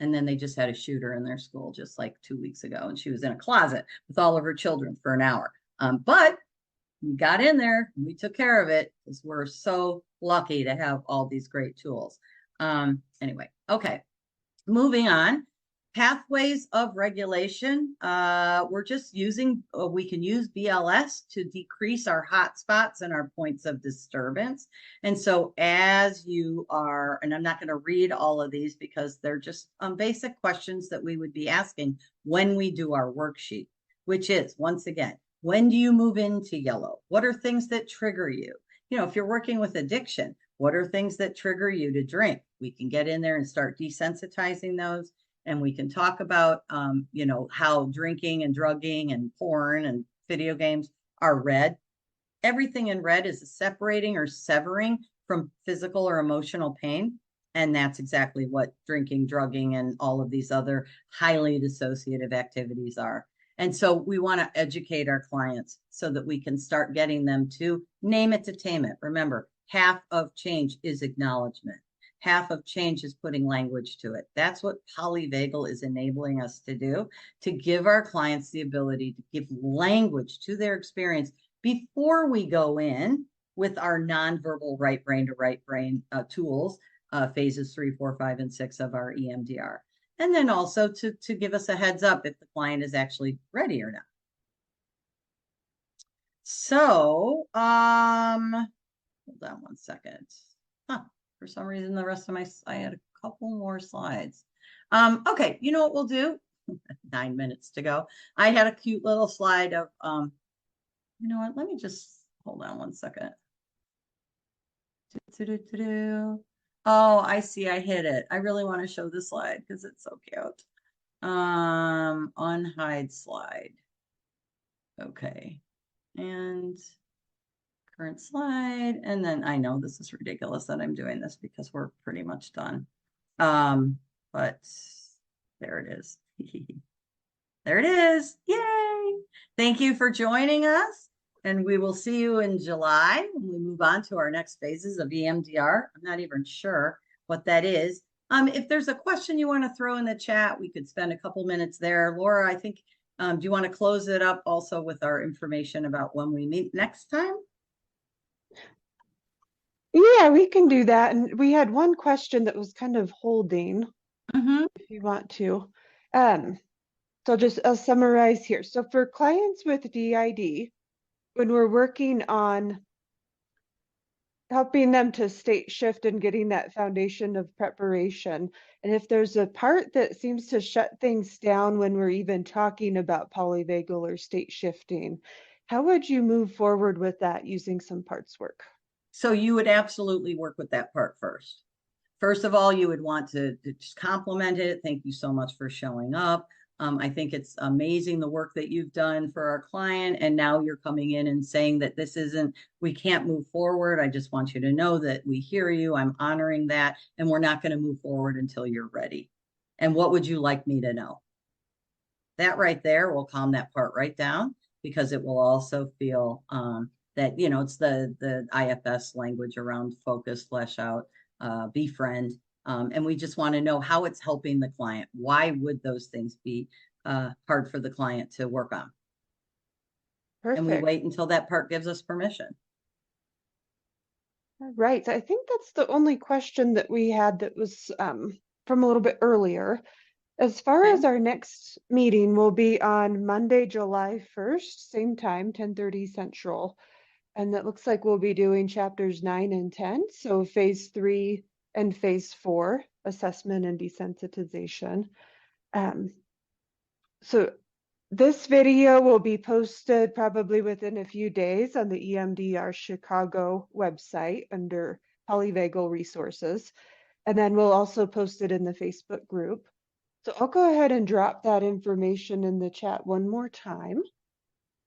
[SPEAKER 1] then they just had a shooter in their school just like 2 weeks ago, and she was in a closet with all of her children for an hour. But we got in there and we took care of it because we're so lucky to have all these great tools. Anyway, okay, moving on. Pathways of regulation. We're just using, we can use BLS to decrease our hot spots and our points of disturbance. And so as you are, and I'm not going to read all of these because they're just basic questions that we would be asking when we do our worksheet, which is, once again, when do you move into yellow? What are things that trigger you? If you're working with addiction, what are things that trigger you to drink? We can get in there and start desensitizing those. And we can talk about, how drinking and drugging and porn and video games are red. Everything in red is separating or severing from physical or emotional pain. And that's exactly what drinking, drugging, and all of these other highly dissociative activities are. And so we want to educate our clients so that we can start getting them to name it to tame it. Remember, half of change is acknowledgement. Half of change is putting language to it. That's what Polyvagal is enabling us to do, to give our clients the ability to give language to their experience before we go in with our nonverbal right brain to right brain tools, phases 3, 4, 5, and 6 of our EMDR. And then also to give us a heads up if the client is actually ready or not. So, hold on one second. For some reason, the rest of I had a couple more slides. Okay, you know what we'll do? 9 minutes to go. I had a cute little slide of, you know what? Let me just hold on one second. Oh, I see. I hit it. I really want to show this slide because it's so cute. Unhide slide. Okay. And current slide. And then I know this is ridiculous that I'm doing this because we're pretty much done. But there it is. There it is. Yay. Thank you for joining us. And we will see you in July when we move on to our next phases of EMDR. I'm not even sure what that is. If there's a question you want to throw in the chat, we could spend a couple minutes there. Laura, I think, do you want to close it up also with our information about when we meet next time?
[SPEAKER 2] Yeah, we can do that. And we had one question that was kind of holding, if you want to. So I'll summarize here. So for clients with DID, when we're working on helping them to state shift and getting that foundation of preparation, and if there's a part that seems to shut things down when we're even talking about polyvagal or state shifting, how would you move forward with that using some parts work?
[SPEAKER 1] So you would absolutely work with that part first. First of all, you would want to just compliment it. Thank you so much for showing up. I think it's amazing the work that you've done for our client. And now you're coming in and saying that we can't move forward. I just want you to know that we hear you. I'm honoring that. And we're not going to move forward until you're ready. And what would you like me to know? That right there will calm that part right down, because it will also feel that, it's the IFS language around focus, flesh out, befriend. And we just want to know how it's helping the client. Why would those things be hard for the client to work on?
[SPEAKER 2] Perfect.
[SPEAKER 1] And we wait until that part gives us permission.
[SPEAKER 2] Right. I think that's the only question that we had that was from a little bit earlier. As far as our next meeting will be on Monday, July 1st, same time, 10:30 Central. And that looks like we'll be doing chapters 9 and 10. So phase 3 and phase 4, assessment and desensitization. So this video will be posted probably within a few days on the EMDR Chicago website under Polyvagal resources. And then we'll also post it in the Facebook group. So I'll go ahead and drop that information in the chat one more time.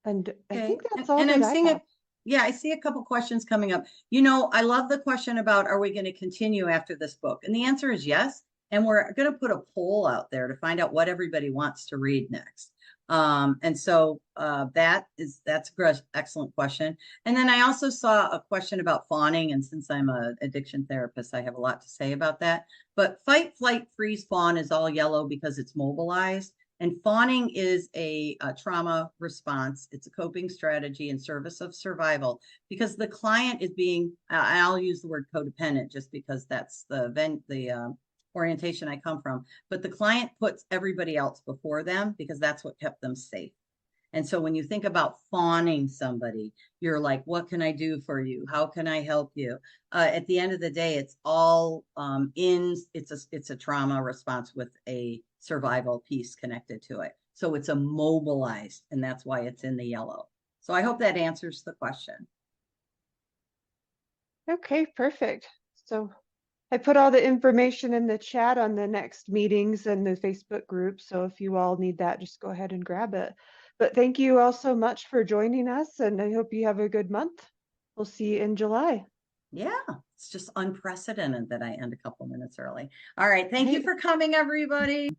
[SPEAKER 2] And I think that's all that I have.
[SPEAKER 1] Yeah, I see a couple questions coming up. I love the question about, are we going to continue after this book? And the answer is yes. And we're going to put a poll out there to find out what everybody wants to read next. And so that's a excellent question. And then I also saw a question about fawning. And since I'm an addiction therapist, I have a lot to say about that. But fight, flight, freeze, fawn is all yellow because it's mobilized. And fawning is a trauma response. It's a coping strategy in service of survival because the client is being, I'll use the word codependent just because that's the orientation I come from, but the client puts everybody else before them because that's what kept them safe. And so when you think about fawning somebody, you're like, what can I do for you? How can I help you? At the end of the day, it's all it's a trauma response with a survival piece connected to it. So it's immobilized, and that's why it's in the yellow. So I hope that answers the question.
[SPEAKER 2] Okay, perfect. So I put all the information in the chat on the next meetings and the Facebook group. So if you all need that, just go ahead and grab it. But thank you all so much for joining us, and I hope you have a good month. We'll see you in July.
[SPEAKER 1] Yeah, it's just unprecedented that I end a couple minutes early. All right. Thank you for coming, everybody.